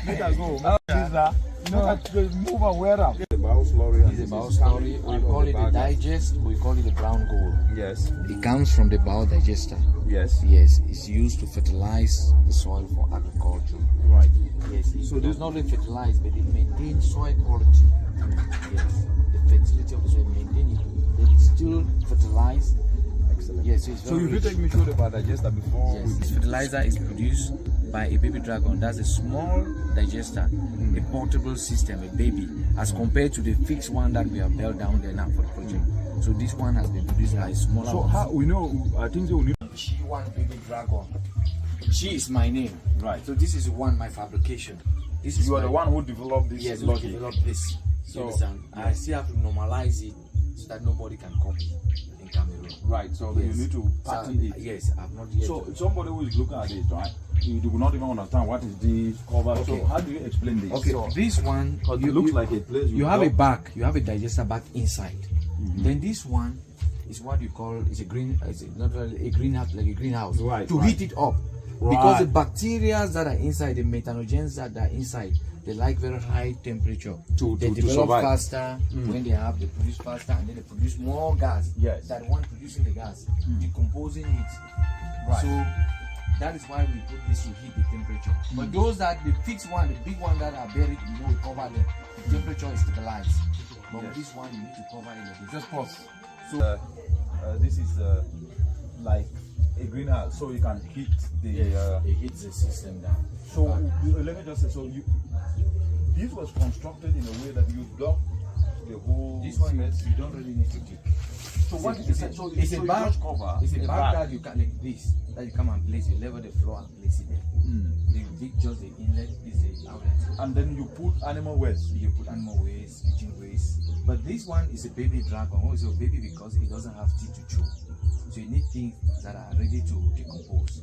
Let us go. Move and wear up. The bioslurry. It's a bioslurry. We call it a digest. We call it a brown gold. Yes. It comes from the biodigester. Yes. Yes, it's used to fertilize the soil for agriculture. Right. Yes, it does not really fertilize, but it maintains soil quality. Yes, the fertility of the soil, maintain it. It's still fertilized. Excellent. Yes, so it's So very if you rich. take me through the biodigester before. Yes, this fertilizer is produced by a baby dragon. That's a small digester, a portable system, a baby, as compared to the fixed one that we have built down there now for the project. So this one has been produced by a smaller So one. how we know? I think we need. She one baby dragon. She is my name. Right. So this is one my fabrication. This is You are my, the one who developed this. yes, logic. who developed this. So I still have to normalize it so that nobody can copy in Cameroon. Right. So Yes. you need to patent it. Yes, I've not yet. So somebody who is looking at it, right? You do not even understand what is this cover. Okay. So how do you explain this? Okay, So, this one because it looks like a place you have a back, you have a digester back inside. Mhm. Then this one is what you call is a green, is not really a greenhouse, like a greenhouse, Right, to right. heat it up. Right. Because the bacteria that are inside, the methanogens that are inside, they like very high temperature. They develop survive. faster when they produce faster, and then they produce more gas. Yes. That one producing the gas, decomposing it. Right. So that is why we put this to heat the temperature. But those that the fixed one, the big one that are buried, you know, we cover them. The temperature is stabilized. But with this one, you need to cover it a bit. Just pause. So this is like a greenhouse, so you can heat the. It hits the system down. So let me just say, so this was constructed in a way that you block the whole. This one, space. you don't really need to dig. So what is it? So It's a bag. just cover. It's a the bag that you can like this, that you come and place. You level the floor and place it there. You dig just the inlet, is the outlet. And then you put animal waste. You put animal waste, kitchen waste. But this one is a baby dragon. Oh, it's a baby because it doesn't have teeth to chew. So you need things that are ready to decompose.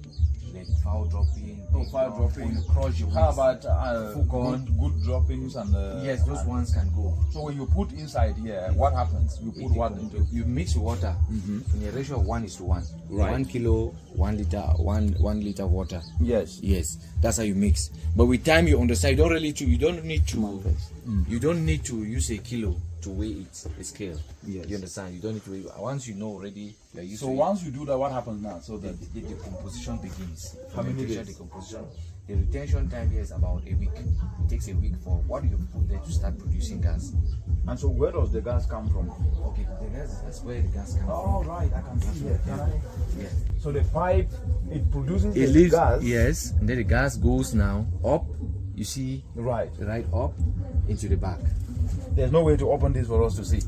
Like foul dropping. Foul dropping. When you crush your How waste. about good droppings and? Yes, those ones can go. So when you put inside here, what happens? You put what into? You mix water in a ratio of 1:1. Right. 1 kilo, 1 liter, 1 liter of water. Yes. Yes, that's how you mix. But with time you understand, you don't really you don't need to use a kilo to weigh it, a scale. Yes. You understand? You don't need to weigh. Once you know already, you're used So to once you do that, what happens now? So the that decomposition begins. How many Fermentation, days? decomposition. The retention time here is about a week. It takes a week for what you put there to start producing gas. and so where does the gas come from? Okay, the gas, that's where the gas comes Oh from. right, I can see here. Yeah. So the pipe it produces It the leaves, gas. yes, and then the gas goes now up, you see, Right. right up into the back. There's no way to open this for us to see.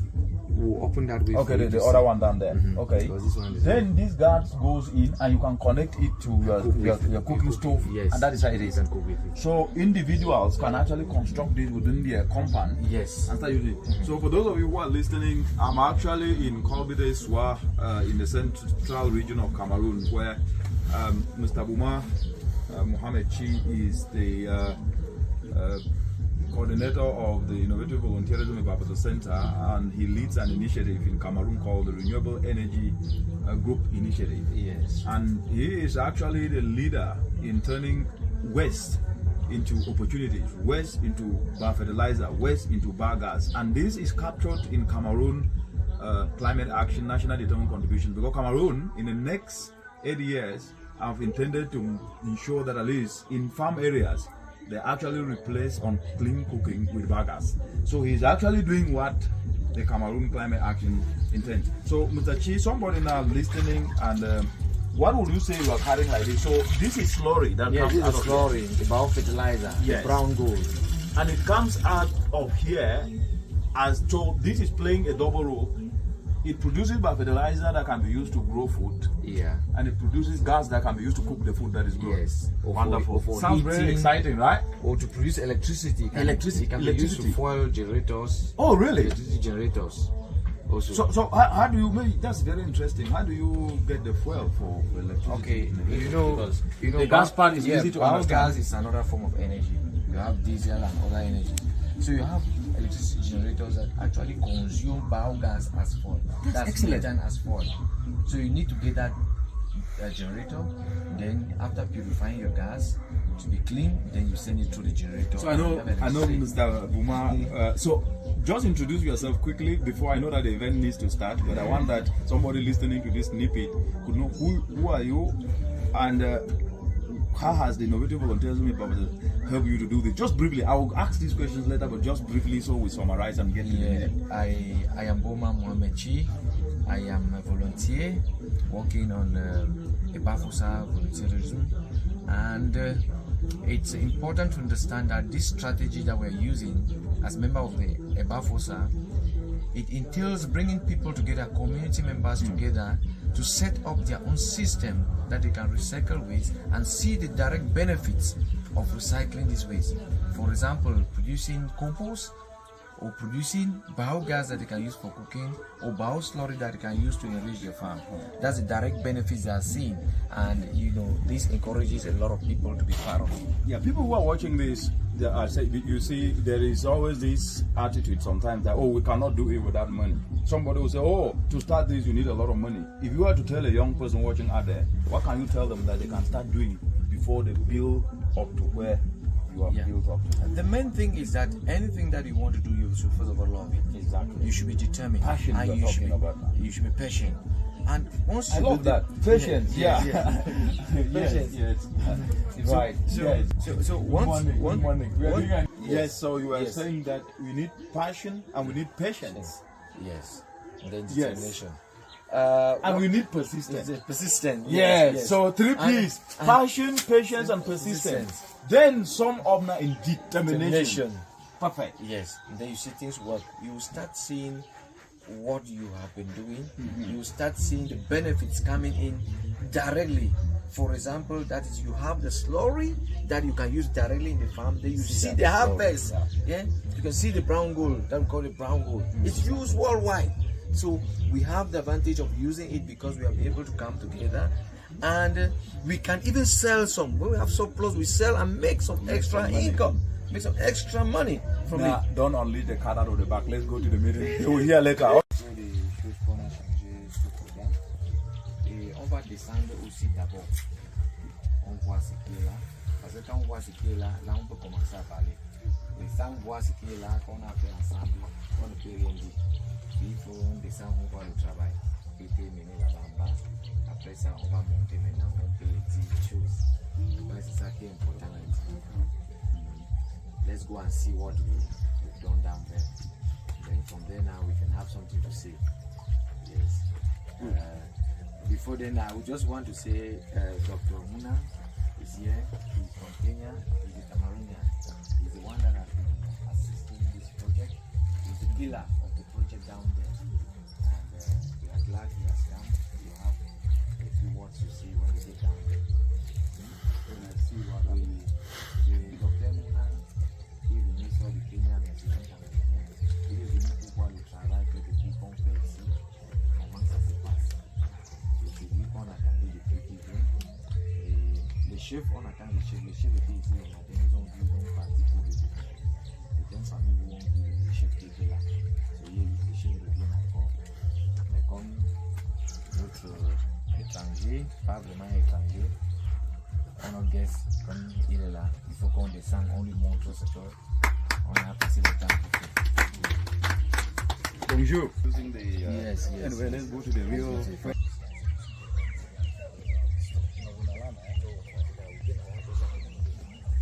We'll open that way. Okay, for you the to other see. one down there. Okay. Because this one is Then this gas goes in and you can connect it to your cooking stove. Yes. And that is how it is. and cook with it. So individuals can actually construct this within their compound. Yes. And start using it. So for those of you who are listening, I'm actually in Kolbide Swa, in the central region of Cameroon, where Mr. Buma Mohamed Chi is the coordinator of the Innovative Volunteerism and Biogas Center, and he leads an initiative in Cameroon called the Renewable Energy Group Initiative. Yes. And he is actually the leader in turning waste into opportunities, waste into biofertilizer, waste into biogas. And this is captured in Cameroon Climate Action National Determined Contribution, because Cameroon, in the next 8 years, have intended to ensure that at least in farm areas, they actually replace on clean cooking with biogas. So he's actually doing what the Cameroon Climate Action intends. So Mr. Chi, somebody now listening, and what would you say you are carrying like this? So this is slurry that Yeah, comes this out is of slurry, the biofertilizer, Yes. the brown gold. and it comes out of here as so this is playing a double role. It produces biofertilizer that can be used to grow food, Yeah. and it produces gas that can be used to cook the food that is grown. Yes. Or for- Wonderful. or for Sounds very heating. exciting, right? Or to produce electricity. It can be used to fuel generators. Oh, really? Electricity generators. Also. So how do you make? That's very interesting. How do you get the fuel for electricity? Okay, Because you know, the gas part is easy to understand. Biogas is another form of energy. You have diesel and other energy. So you have electricity generators that actually consume biogas as fuel. That's excellent. methane as fuel. So you need to get that generator. Then after purifying your gas, to be clean, then you send it through the generator. So I know, Mr. Buma. So just introduce yourself quickly before I know that the event needs to start. But I want that somebody listening to this snippet could know who are you, and how has the Innovative Volunteerism helped you to do this? Just briefly, I will ask these questions later, but just briefly so we summarize and get to the meeting. I am Boma Mohamed Chi. I am a volunteer working on Ebafosa volunteerism, and it's important to understand that this strategy that we're using as member of the Ebafosa, it entails bringing people together, community members together, to set up their own system that they can recycle waste and see the direct benefits of recycling these waste. For example, producing compost, or producing biogas that they can use for cooking, or bioslurry that they can use to enrich their farm. That's the direct benefits they are seeing, and this encourages a lot of people to be part of it. Yeah, people who are watching this, you see, there is always this attitude sometimes that, oh, we cannot do it without money. Somebody will say, oh, to start this, you need a lot of money. If you were to tell a young person watching out there, what can you tell them that they can start doing before they build up to where you are built up to? The main thing is that anything that you want to do, you should first of all love it. Exactly. You should be determined. Passion, and you should be patient. And once I you love that. Patience. Yes. Patience. Yes. Right. So once yes. So you are saying that we need passion and we need patience. Yes. And then determination. And we need persistence. Persistent. Yes. So 3 P's: passion, patience, and persistence. Then some of them in determination. Perfect. Yes. And then you see things work. You start seeing what you have been doing. You start seeing the benefits coming in directly. For example, that is, you have the slurry that you can use directly in the farm. Then you see the harvest. Yeah. You can see the brown gold. That we call it brown gold. It's used worldwide. So we have the advantage of using it because we are able to come together, and we can even sell some. When we have surplus, we sell and make some extra income, make some extra money from it. Don't unleash the cat out of the back. Let's go to the meeting. You will hear later. On va descendre aussi d'abord. On voit ce qui est là. Parce que quand on voit ce qui est là, là on peut commencer à parler. Mais sans voir ce qui est là, qu'on a fait ensemble, on ne peut rien dire. Il faut descendre, on voit le travail. Et puis mener là-bas en bas. Après ça, on va monter maintenant, on peut dire des choses. C'est ça qui est important. Let's go and see what we've done down there. Then from there now we can have something to say. Yes. Before then, I would just want to say Dr. Munang is here. He's from Kenya. He's a Cameroonian. He's the one that has been assisting this project. He's the pillar of the project down there. And we are glad he has come. You have a few words to say when we get down there. Let's see what we Dr. Munang, he est venu sur le Kenya, mais c'est un Camerounais. Il est venu pour voir le travail que depuis qu'on fait ici, comment ça se passe. On attendait depuis qu'il vient. Et les chefs, on attend les chefs. Les chefs étaient ici le matin, ils ont parti pour le début. C'était une famille où on dit les chefs qui étaient là. Les chefs reviennent encore. Mais comme notre étranger, pas vraiment étranger, on guess comme il est là, il faut qu'on descende, on lui montre ce qu'on a passé le temps pour faire. Bonjour. Yes. Anyway, let's go to the real.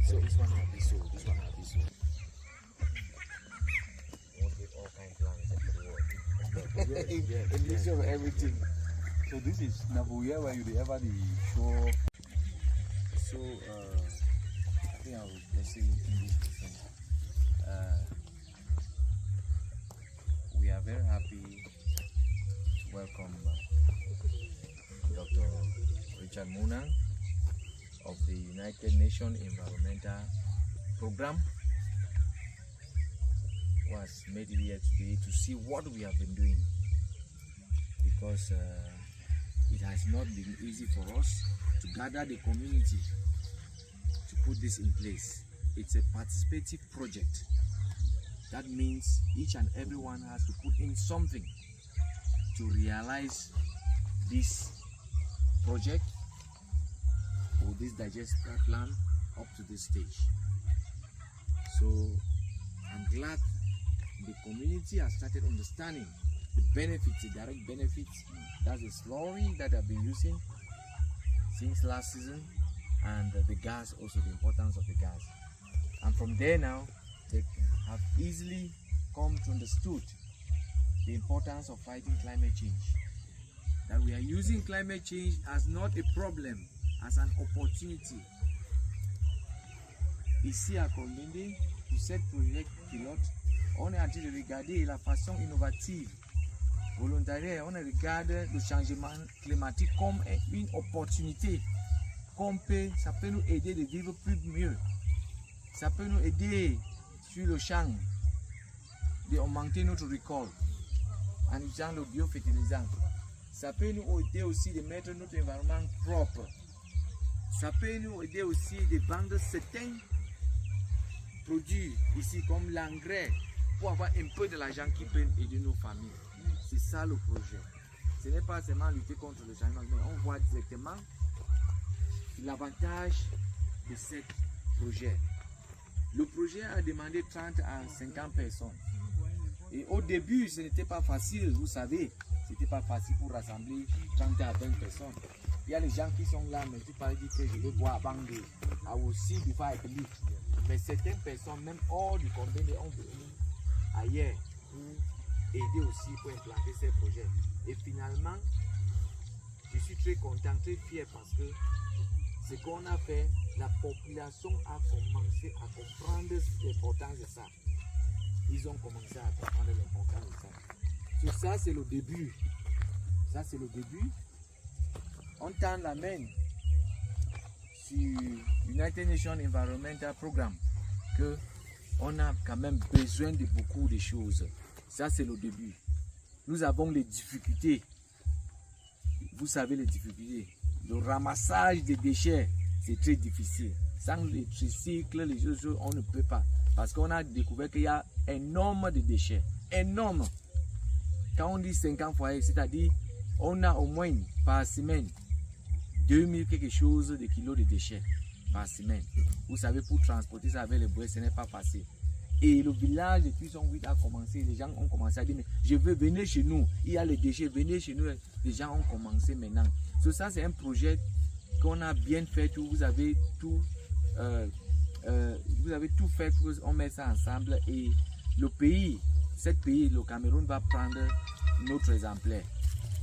So this one have this, this one have this. Won't give all kind of plants and the a mixture of everything. So this is Nabuya where you ever the show. So I think I will just say in this different. We are very happy to welcome Dr. Richard Munang of the United Nations Environmental Program, was made here today to see what we have been doing, because it has not been easy for us to gather the community to put this in place. It's a participative project. That means each and everyone has to put in something to realize this project or this digester plan up to this stage. So I'm glad the community has started understanding the benefits, the direct benefits. That's the slurry that I've been using since last season, and the gas, also the importance of the gas. And from there now, they have easily come to understood the importance of fighting climate change. That we are using climate change as not a problem, as an opportunity. Ici à Convened, pour cette projet pilote, on est en train de regarder la façon innovative, volontaire, on regarde le changement climatique comme une opportunité. Ça peut nous aider de vivre plus mieux. Ça peut nous aider sur le champ d'augmenter notre récolte en utilisant le biofertilisant. Ça peut nous aider aussi de mettre notre environnement propre. Ça peut nous aider aussi de vendre certains produits ici comme l'engrais pour avoir un peu de l'argent qui peut aider nos familles. C'est ça le projet. Ce n'est pas seulement lutter contre le changement, mais on voit directement l'avantage de ce projet. Le projet a demandé 30 à 50 personnes. Et au début, ce n'était pas facile, vous savez. Ce n'était pas facile pour rassembler 30 à 20 personnes. Il y a les gens qui sont là, mais tu parles de que je vais boire avant de aussi du faire avec lui. Mais certaines personnes, même hors du convened, ont venu ailleurs pour aider aussi pour implanter ces projets. Et finalement, je suis très content, très fier parce que ce qu'on a fait, la population a commencé à comprendre l'importance de ça. Ils ont commencé à comprendre l'importance de ça. So, ça, c'est le début. Ça, c'est le début. On tend la main sur United Nations Environmental Programme que on a quand même besoin de beaucoup de choses. Ça, c'est le début. Nous avons les difficultés. Vous savez les difficultés. Le ramassage des déchets, c'est très difficile. Sans les tricycles, les choses, on ne peut pas. Parce qu'on a découvert qu'il y a un nombre de déchets. Énorme. Quand on dit 50 foyers, c'est-à-dire on a au moins par semaine 2000 quelque chose de kilos de déchets par semaine. Vous savez, pour transporter ça avec les bouées, ce n'est pas facile. Et le village de Tuisson-Huit a commencé, les gens ont commencé à dire, mais je veux venir chez nous, il y a les déchets, venez chez nous. Les gens ont commencé maintenant. So, ça, c'est un projet qu'on a bien fait, vous avez tout fait pour qu'on mette ça ensemble. Et le pays, le Cameroun va prendre notre exemplaire.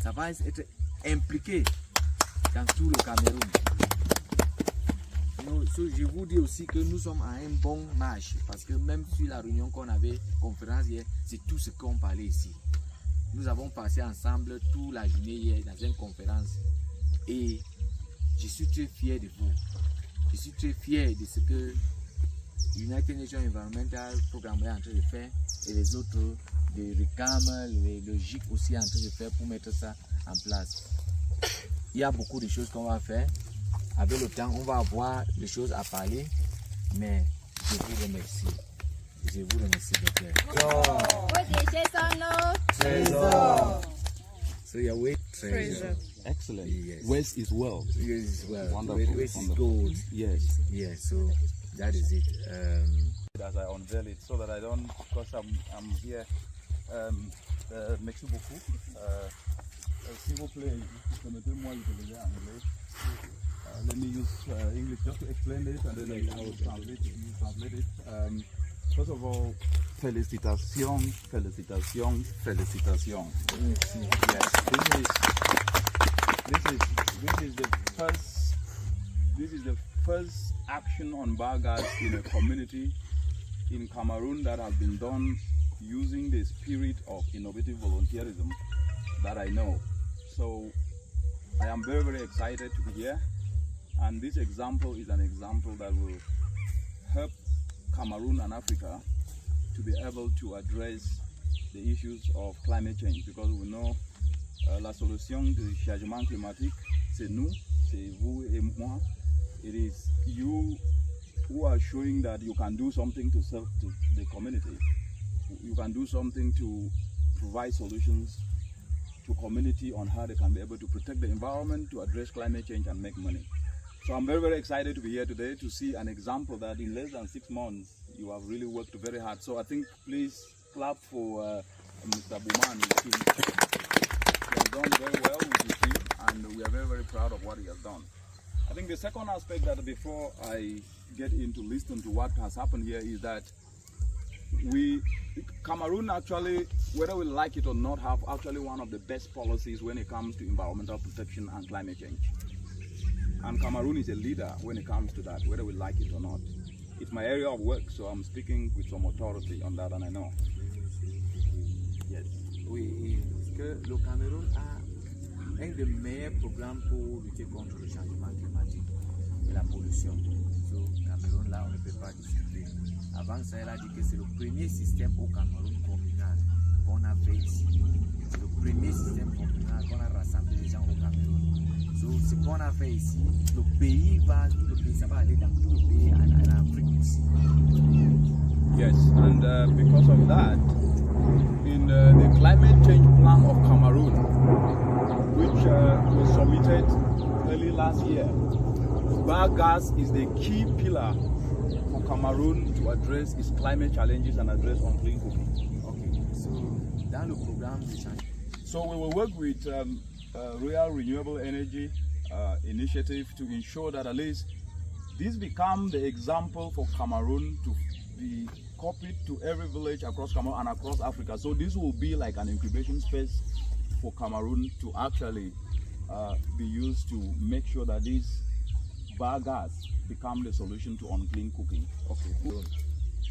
Ça va être impliqué dans tout le Cameroun. Je vous dis aussi que nous sommes à un bon marche parce que même sur la réunion qu'on avait, conférence hier, c'est tout ce qu'on parlait ici. Nous avons passé ensemble toute la journée hier dans une conférence et je suis très fier de vous. Je suis très fier de ce que United Nations Environmental Programme est en train de faire et les autres, les RICAM, les logiques aussi en train de faire pour mettre ça en place. Il y a beaucoup de choses qu'on va faire. Avec le temps, on va avoir des choses à parler, mais je vous remercie. Je vous remercie, docteur. So your weight treasure. Excellent. Yes. Waste is wealth. Yes, is well. Wonderful. Waste is gold. Yes. Yes. So that is it. As I unveil it, so that I don't, because I'm here. Merci beaucoup. S'il vous plaît, permettez-moi d'utiliser anglais. Let me use English just to explain it, and then I will translate it. First of all, félicitations. Yes, this is the first action on biogas in a community in Cameroon that has been done using the spirit of innovative volunteerism that I know. So I am very, very excited to be here. And this example is an example that will help Cameroon and Africa to be able to address the issues of climate change, because we know la solution du changement climatique, c'est nous, c'est vous et moi. It is you who are showing that you can do something to serve to the community. You can do something to provide solutions to community on how they can be able to protect the environment, to address climate change and make money. So I'm very, very excited to be here today to see an example that in less than 6 months, you have really worked very hard. So I think please clap for Mr. Munang. He has done very well with his team, and we are very, very proud of what he has done. I think the second aspect that before I get into listen to what has happened here is that Cameroon actually, whether we like it or not, have actually one of the best policies when it comes to environmental protection and climate change. And Cameroon is a leader when it comes to that, whether we like it or not. It's my area of work, so I'm speaking with some authority on that, and I know. Yes. Oui, que le Cameroun a un des meilleurs programmes pour lutter contre le changement climatique et la pollution. So, Cameroun, là, on ne peut pas discuter. Avant ça, elle a dit que c'est le premier système au Cameroun communal qu'on a fait ici. C'est le premier système communal qu'on a rassemblé les gens au Cameroun. So, ce qu'on a fait ici, le pays va, tout le pays, ça va aller dans tout le pays en Afrique aussi. Yes, and because of that, in the climate change plan of Cameroon, which was submitted early last year, biogas is the key pillar for Cameroon to address its climate challenges and address unclean cooking. Okay, so dans le programme de changement. So we will work with Royal Renewable Energy Initiative to ensure that at least this become the example for Cameroon to be copied to every village across Cameroon and across Africa. So this will be like an incubation space for Cameroon to actually be used to make sure that this biogas become the solution to unclean cooking. Okay.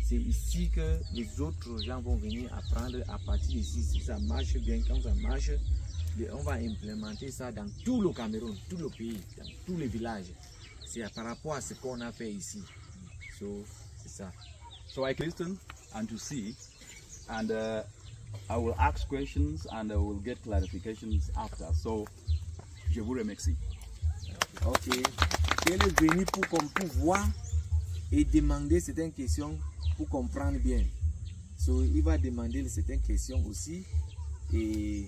C'est ici que les autres gens vont venir apprendre à partir d'ici. Si ça marche bien, quand ça marche, on va implémenter ça dans tout le Cameroun, tout le pays, dans tous les villages. C'est par rapport à ce qu'on a fait ici. So, c'est ça. So I can listen and to see, and I will ask questions and I will get clarifications after. So, je vous remercie. Ok. Elle est venue pour voir et demander certaines questions pour comprendre bien. So, il va demander certaines questions aussi et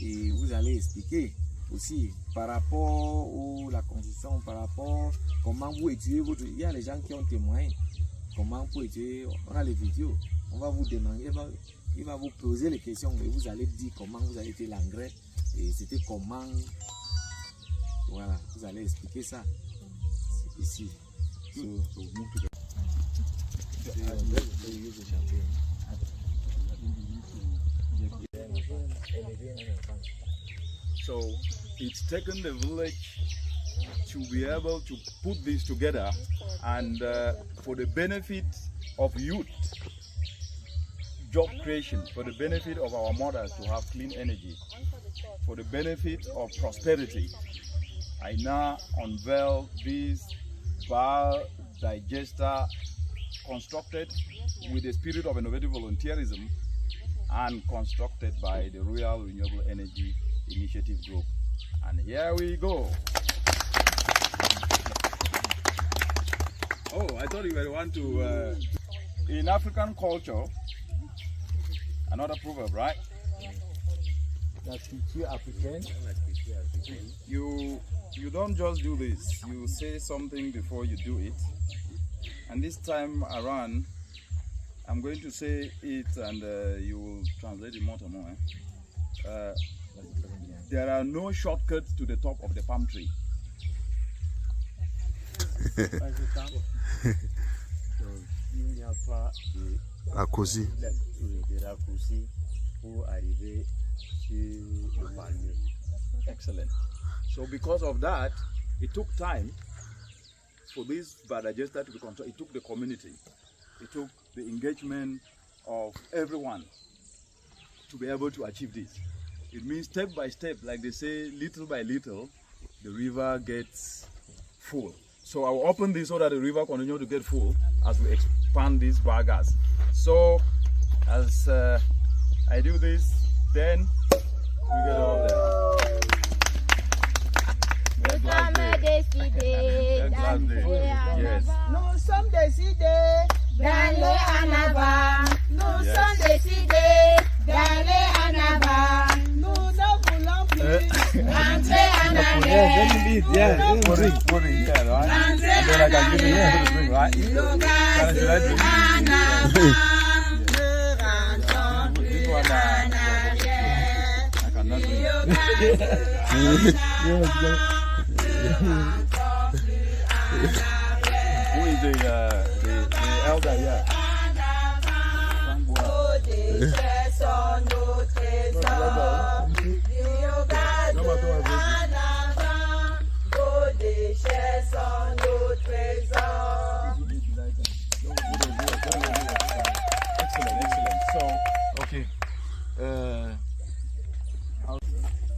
vous allez expliquer aussi par rapport à la construction, par rapport à comment vous étudiez votre... Il y a les gens qui ont témoigné. Comment vous étudier, on a les vidéos, on va vous demander, il va vous poser les questions et vous allez dire comment vous avez fait l'engrais et c'était comment, voilà, vous allez expliquer ça, c'est ici. So it's taken the village to be able to put this together, and for the benefit of youth, job creation, for the benefit of our mothers to have clean energy, for the benefit of prosperity, I now unveil this biodigester constructed with the spirit of innovative volunteerism and constructed by the Royal Renewable Energy Initiative Group. And here we go. Oh, I thought you were want to, in African culture, another proverb, right? La culture africaine. You don't just do this, you say something before you do it. And this time around, I'm going to say it and you will translate it more to more. There are no shortcuts to the top of the palm tree. Il n'y a pas de raccourci pour arriver sur le palmier. Excellent. So because of that, it took time for this biodigester to be controlled. It took the community, it took the engagement of everyone to be able to achieve this. It means step by step, like they say, little by little, the river gets full. So I will open this so that the river continues to get full as we expand this biogas. So as I do this, then we get all there. Yes. Nous sommes décidés d'aller en avant. Nous sommes décidés d'aller en avant. Nous ne voulons plus rentrer en arrière. it, yeah. Put it here, right? And then I can give it here to drink, right? Should I drink? This one, I cannot drink. Who is the elder here?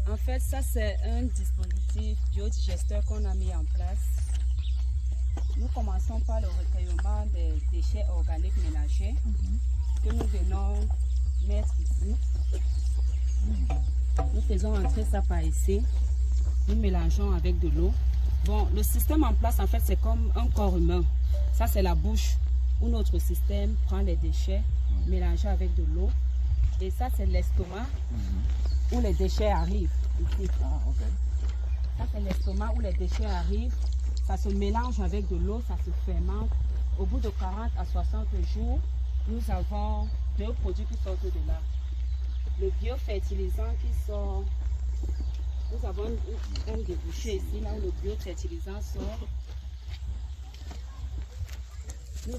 En fait, ça c'est un dispositif biodigesteur qu'on a mis en place. Nous commençons par le recueillement des déchets organiques ménagers que nous venons mettre ici. Nous faisons entrer ça par ici. Nous mélangeons avec de l'eau. Bon, le système en place, en fait, c'est comme un corps humain. Ça, c'est la bouche où notre système prend les déchets mélangés avec de l'eau. Et ça, c'est l'estomac où les déchets arrivent. Ici. Ça, c'est l'estomac où les déchets arrivent. Ça se mélange avec de l'eau, ça se fermente. Au bout de 40 à 60 jours, nous avons deux produits qui sortent de là. Le biofertilisant qui sort. Nous avons un débouché ici, là où le biofertilisant sort. Nous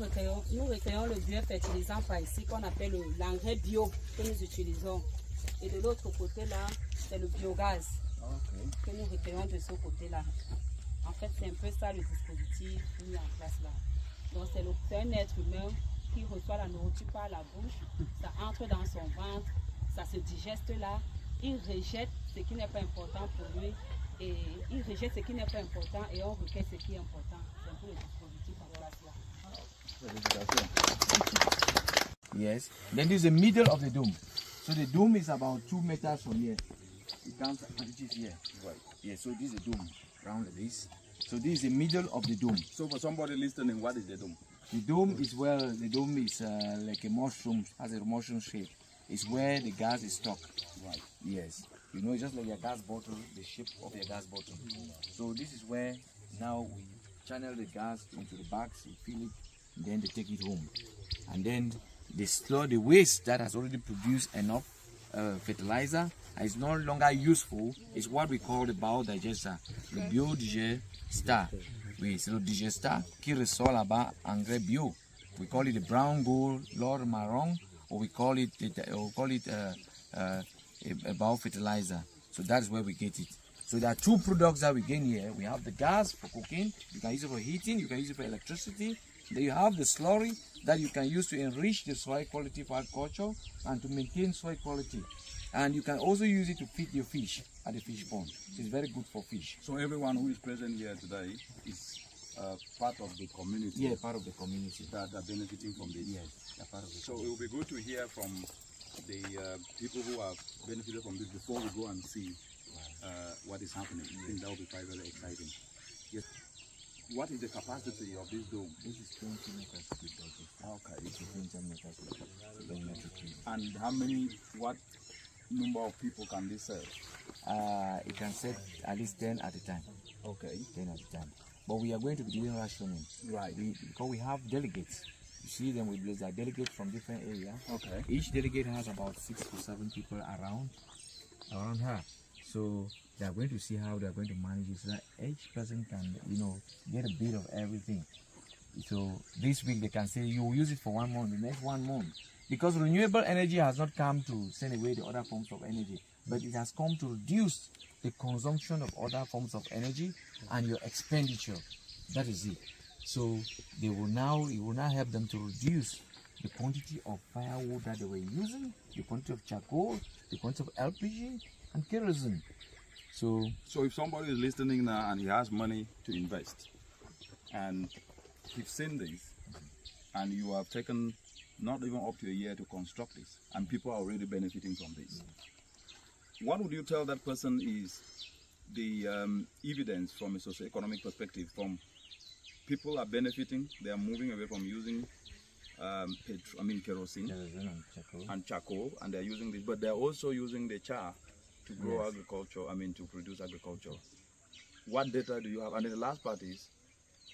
recueillons le biofertilisant par ici, qu'on appelle l'engrais bio que nous utilisons. Et de l'autre côté là, c'est le biogaz que nous recueillons de ce côté-là. En fait, c'est un peu ça le dispositif mis en place là. Donc c'est un être humain qui reçoit la nourriture par la bouche, ça entre dans son ventre, ça se digeste là, il rejette ce qui n'est pas important pour lui, et il rejette ce qui n'est pas important et on recueille ce qui est important. C'est un peu le dispositif en place là. Yes. Then this is the middle of the dome. So the dome is about 2 meters from here. It comes and it is here. Right. Yeah, so this is the dome, round like this. So this is the middle of the dome. So for somebody listening, what is the dome? The dome is like a mushroom, has a mushroom shape. It's where the gas is stuck. Right. Yes. You know, just like your gas bottle, the shape of your gas bottle. So this is where now we channel the gas into the bags, we fill it, and then they take it home. And then they store the waste that has already produced enough fertilizer and is no longer useful. Is what we call the biodigester, le biodigester. Oui, c'est le digester qui ressort là-bas engrais bio. We call it the brown gold, l'or marron, or we call it a biofertilizer. So that's where we get it. So there are two products that we gain here. We have the gas for cooking. You can use it for heating. You can use it for electricity. Then you have the slurry that you can use to enrich the soil quality for agriculture and to maintain soil quality. And you can also use it to feed your fish at the fish pond. It's very good for fish. So everyone who is present here today is part of the community. Yeah, part of the community. That are benefiting from this. Yes, they're part of the So it will be good to hear from the people who have benefited from this before we go and see what is happening. I think that will be quite very exciting. Yes. What is the capacity of this dome? This is 20 meters deep. Okay. This is 20 meters deep. And how many, what number of people can this serve? It can set at least 10 at a time. Okay. 10 at a time. But we are going to be doing rationing. Right. Because we have delegates. You see them with these are delegates from different areas. Okay. Each delegate has about 6 to 7 people around her. So they are going to see how they are going to manage it so that each person can, get a bit of everything. So this week they can say you will use it for 1 month, the next 1 month. Because renewable energy has not come to send away the other forms of energy, but it has come to reduce the consumption of other forms of energy and your expenditure. That is it. So it will now help them to reduce the quantity of firewood that they were using, the quantity of charcoal, the quantity of LPG and kerosene. So if somebody is listening now and he has money to invest, and you've seen this, and you have taken not even up to a year to construct this, and people are already benefiting from this, what would you tell that person is the evidence from a socio-economic perspective? From people are benefiting, they are moving away from using kerosene and charcoal, and they're using this, but they're also using the char to grow agriculture, to produce agriculture. what data do you have? And then the last part is,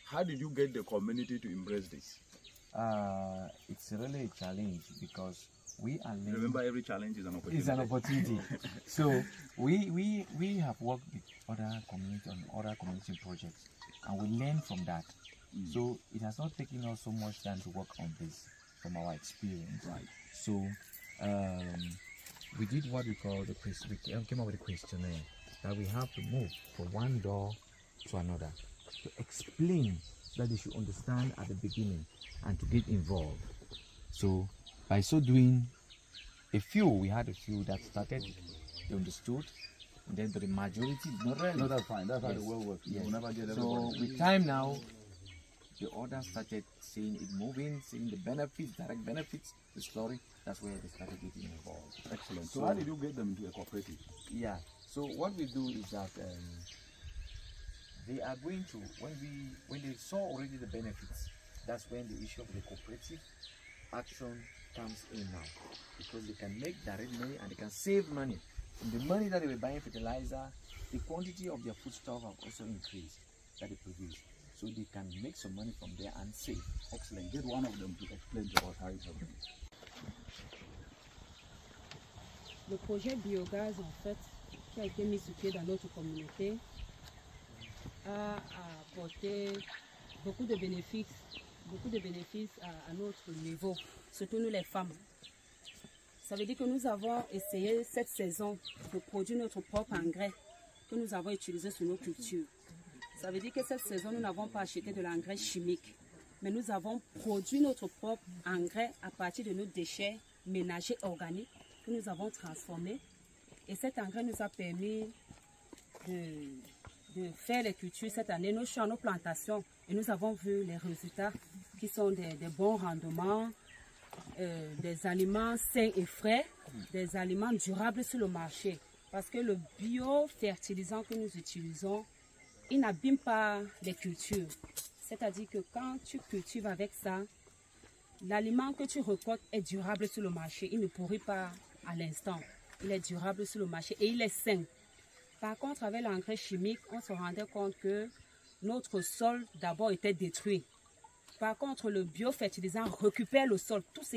how did you get the community to embrace this? It's really a challenge because we are learning. Remember, every challenge is an opportunity. It's an opportunity. So we have worked with other community on other community projects, and we learn from that. So it has not taken us so much time to work on this from our experience. Right. So we did what we call we came up with a questionnaire that we have to move from one door to another to explain that they should understand at the beginning and to get involved. So by so doing, we had a few that started, they understood, and then the majority not really. No, that's fine. That's how Yes. the world works. Yes. You will never get So everybody. with time now, the others started seeing it moving, seeing the benefits, direct benefits, the story. That's where they started getting involved. Excellent. So how did you get them into a cooperative? Yeah. So what we do is that they are going to, when they saw already the benefits, that's when the issue of the cooperative action comes in now, because they can make direct money and they can save money. And the money that they were buying fertilizer, the quantity of their foodstuff have also increased that they produce. So they can make some money from there and save. Excellent. Get one of them to explain to us how it's happening. Le projet Biogas, en fait, qui a été mis sur pied dans notre communauté, a apporté beaucoup de bénéfices à notre niveau, surtout nous les femmes. Ça veut dire que nous avons essayé cette saison de produire notre propre engrais que nous avons utilisé sur nos cultures. Ça veut dire que cette saison, nous n'avons pas acheté de l'engrais chimique, mais nous avons produit notre propre engrais à partir de nos déchets ménagers organiques que nous avons transformés. Et cet engrais nous a permis de faire les cultures cette année, nos champs, nos plantations. Et nous avons vu les résultats qui sont des bons rendements, des aliments sains et frais, des aliments durables sur le marché. Parce que le biofertilisant que nous utilisons, il n'abîme pas les cultures. C'est-à-dire que quand tu cultives avec ça, l'aliment que tu récoltes est durable sur le marché. Il ne pourrit pas à l'instant. Il est durable sur le marché et il est sain. Par contre, avec l'engrais chimique, on se rendait compte que notre sol d'abord était détruit. Par contre, le biofertilisant récupère le sol. Toutes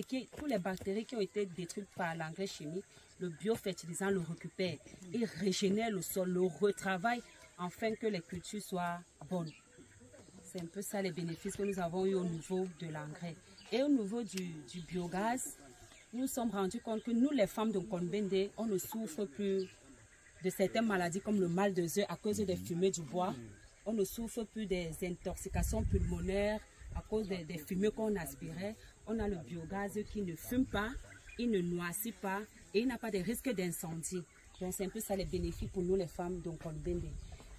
les bactéries qui ont été détruites par l'engrais chimique, le biofertilisant le récupère. Il régénère le sol, le retravaille afin que les cultures soient bonnes. C'est un peu ça les bénéfices que nous avons eu au niveau de l'engrais. Et au niveau du biogaz, nous nous sommes rendus compte que nous, les femmes de convened, on ne souffre plus de certaines maladies comme le mal de œufs à cause des fumées du bois. On ne souffre plus des intoxications pulmonaires à cause des fumées qu'on aspirait. On a le biogaz qui ne fume pas, il ne noircit pas et il n'a pas de risque d'incendie. Donc c'est un peu ça les bénéfices pour nous les femmes de convened.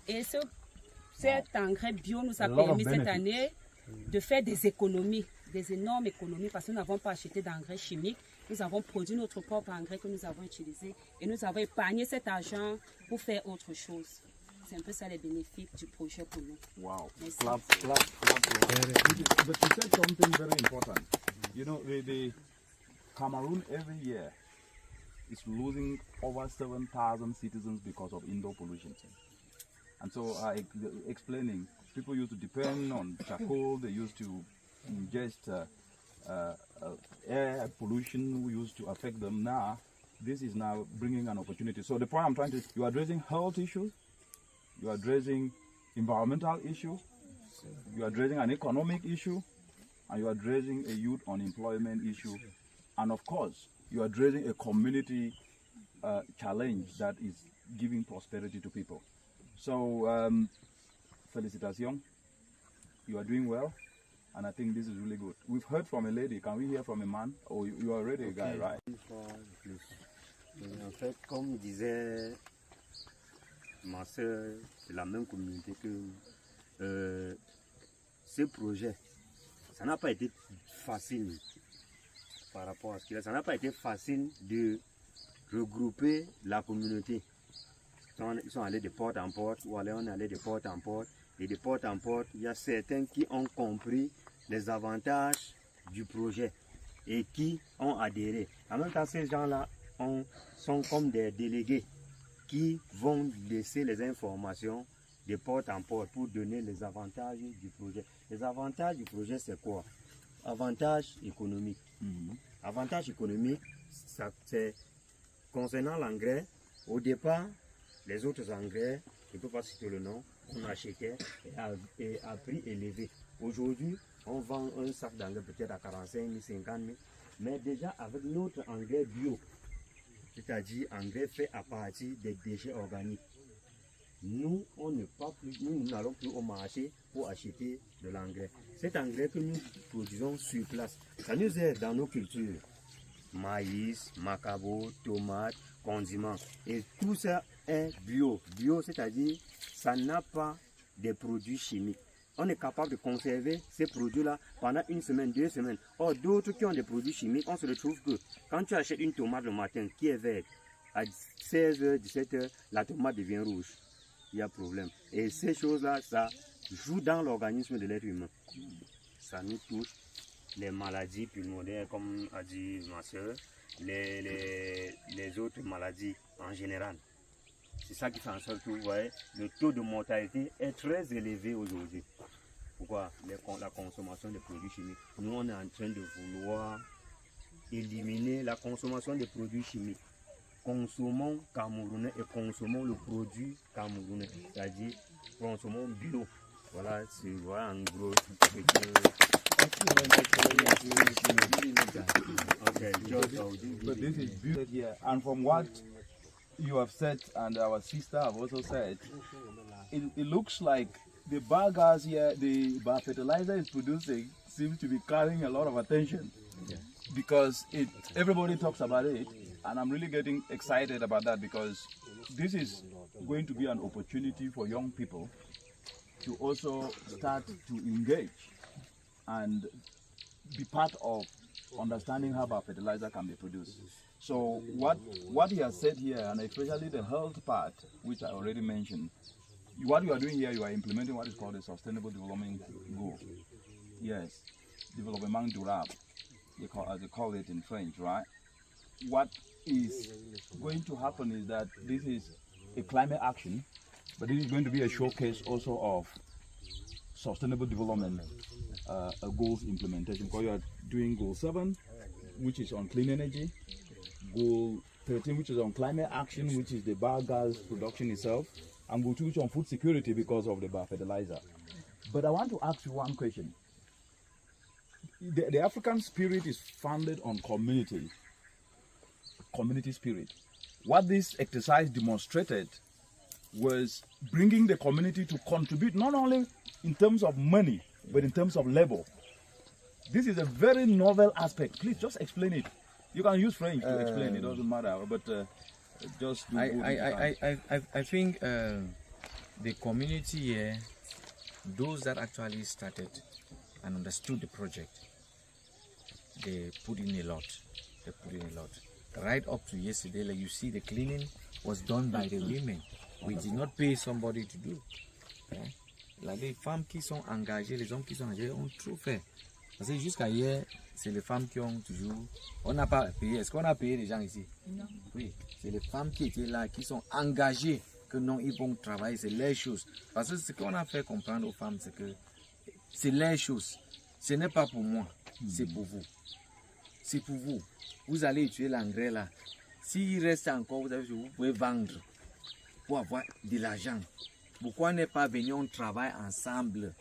Et cet engrais bio nous a permis cette année de faire des économies, des énormes économies parce que nous n'avons pas acheté d'engrais chimiques. Nous avons produit notre propre engrais que nous avons utilisé et nous avons épargné cet argent pour faire autre chose. C'est un peu ça les bénéfices du projet pour nous. Wow. Merci. Clap. But you said something very important. You know, the Cameroon every year is losing over 7,000 citizens because of indoor pollution. And so, explaining, people used to depend on charcoal, they used to ingest air pollution used to affect them. Now, this is now bringing an opportunity. So the point I'm trying to, you are addressing health issues, you are addressing environmental issues, you are addressing an economic issue, and you are addressing a youth unemployment issue, and of course, you are addressing a community challenge that is giving prosperity to people. So, félicitations, you are doing well, and I think this is really good. We've heard from a lady, can we hear from a man? Oh, you are already a guy, right? En fait, comme disait ma soeur, c'est la même communauté que ce projet, ça n'a pas été facile par rapport à ce qu'il a. Ça n'a pas été facile de regrouper la communauté. Ils sont allés de porte en porte, ou alors on est allé de porte en porte. Et de porte en porte, il y a certains qui ont compris les avantages du projet et qui ont adhéré. En même temps, ces gens-là sont comme des délégués qui vont laisser les informations de porte en porte pour donner les avantages du projet. Les avantages du projet, c'est quoi? Avantages économiques. Avantages économiques, c'est concernant l'engrais. Au départ, les autres engrais, je ne peux pas citer le nom, on achetait et à prix élevé. Aujourd'hui, on vend un sac d'engrais peut-être à 45 000, 50 000, mais déjà avec notre engrais bio, c'est-à-dire engrais fait à partir des déchets organiques. Nous, nous n'allons plus au marché pour acheter de l'engrais. Cet engrais que nous produisons sur place, ça nous aide dans nos cultures. Maïs, macabo, tomates, condiments. Et tout ça est bio. Bio, c'est-à-dire, ça n'a pas de produits chimiques. On est capable de conserver ces produits-là pendant 1 semaine, 2 semaines. Or, d'autres qui ont des produits chimiques, on se retrouve que quand tu achètes une tomate le matin qui est verte, à 16h, 17h, la tomate devient rouge. Il y a problème. Et ces choses-là, ça joue dans l'organisme de l'être humain. Ça nous touche les maladies pulmonaires, comme a dit ma soeur, les autres maladies en général. C'est ça qui fait en sorte que vous voyez, le taux de mortalité est très élevé aujourd'hui. Pourquoi? La consommation de produits chimiques. Nous, on est en train de vouloir éliminer la consommation de produits chimiques. Consommons camerounais et consommons le produit camerounais, c'est-à-dire consommons bio. Voilà, c'est voilà en gros. But this is beautiful here, and from what you have said and our sister have also said, it looks like the biogas here, the biofertilizer is producing, seems to be carrying a lot of attention, because everybody talks about it. And I'm really getting excited about that, because this is going to be an opportunity for young people to also start to engage and be part of understanding how biofertilizer can be produced. So what he has said here, and especially the health part, which I already mentioned, what you are doing here, you are implementing what is called a sustainable development goal. Yes, développement durable, as they call it in French, right? What is going to happen is that this is a climate action, but this is going to be a showcase also of sustainable development goals implementation, because you are doing goal 7, which is on clean energy, goal 13, which is on climate action, which is the biogas production itself, and goal 2, which is on food security because of the biofertilizer. But I want to ask you one question. The African spirit is founded on community spirit. What this exercise demonstrated was bringing the community to contribute not only in terms of money, but in terms of labor. This is a very novel aspect. Please just explain it. You can use French to explain, it doesn't matter, but just do I think the community here, those that actually started and understood the project, they put in a lot. Right up to yesterday, like you see, the cleaning was done by the women. We did not pay somebody to do. Là, les femmes qui sont engagées, les hommes qui sont engagés ont trop fait. Parce que jusqu'à hier, c'est les femmes qui ont toujours... On n'a pas payé. Est-ce qu'on a payé les gens ici? Non. Oui, c'est les femmes qui étaient là, qui sont engagées, que non, ils vont travailler, c'est les choses. Parce que ce qu'on a fait comprendre aux femmes, c'est que c'est les choses. Ce n'est pas pour moi, c'est pour vous. C'est pour vous. Vous allez utiliser l'engrais là. S'il reste encore, vous pouvez vendre pour avoir de l'argent. Pourquoi ne pas venir, on travaille ensemble?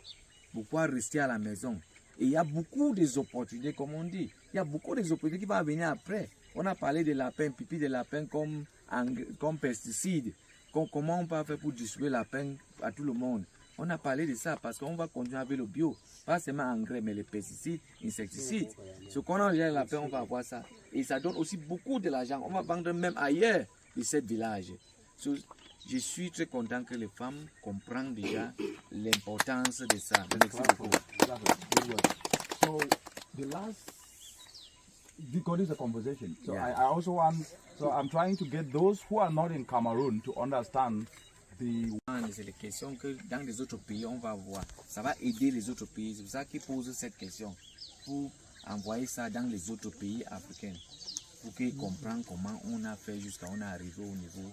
Pourquoi rester à la maison? Et il y a beaucoup d'opportunités, comme on dit. Il y a beaucoup d'opportunités qui vont venir après. On a parlé de lapin, pipi de lapin comme pesticide. Comment on peut faire pour distribuer la lapin à tout le monde? On a parlé de ça parce qu'on va continuer avec le bio. Pas seulement engrais, mais les pesticides, insecticides. Ce qu'on a déjà lapin, on va avoir ça. Et ça donne aussi beaucoup de l'argent. On va vendre même ailleurs de ce village. Je suis très content que les femmes comprennent déjà l'importance de ça. Merci beaucoup. So the last, because it's a conversation. So yeah. I also want, so I'm trying to get those who are not in Cameroon to understand the... C'est les questions que dans les autres pays on va voir. Ça va aider les autres pays. C'est pour ça qu'ils posent cette question. Pour envoyer ça dans les autres pays africains. Pour qu'ils comprennent comment on a fait jusqu'à on est arrivé au niveau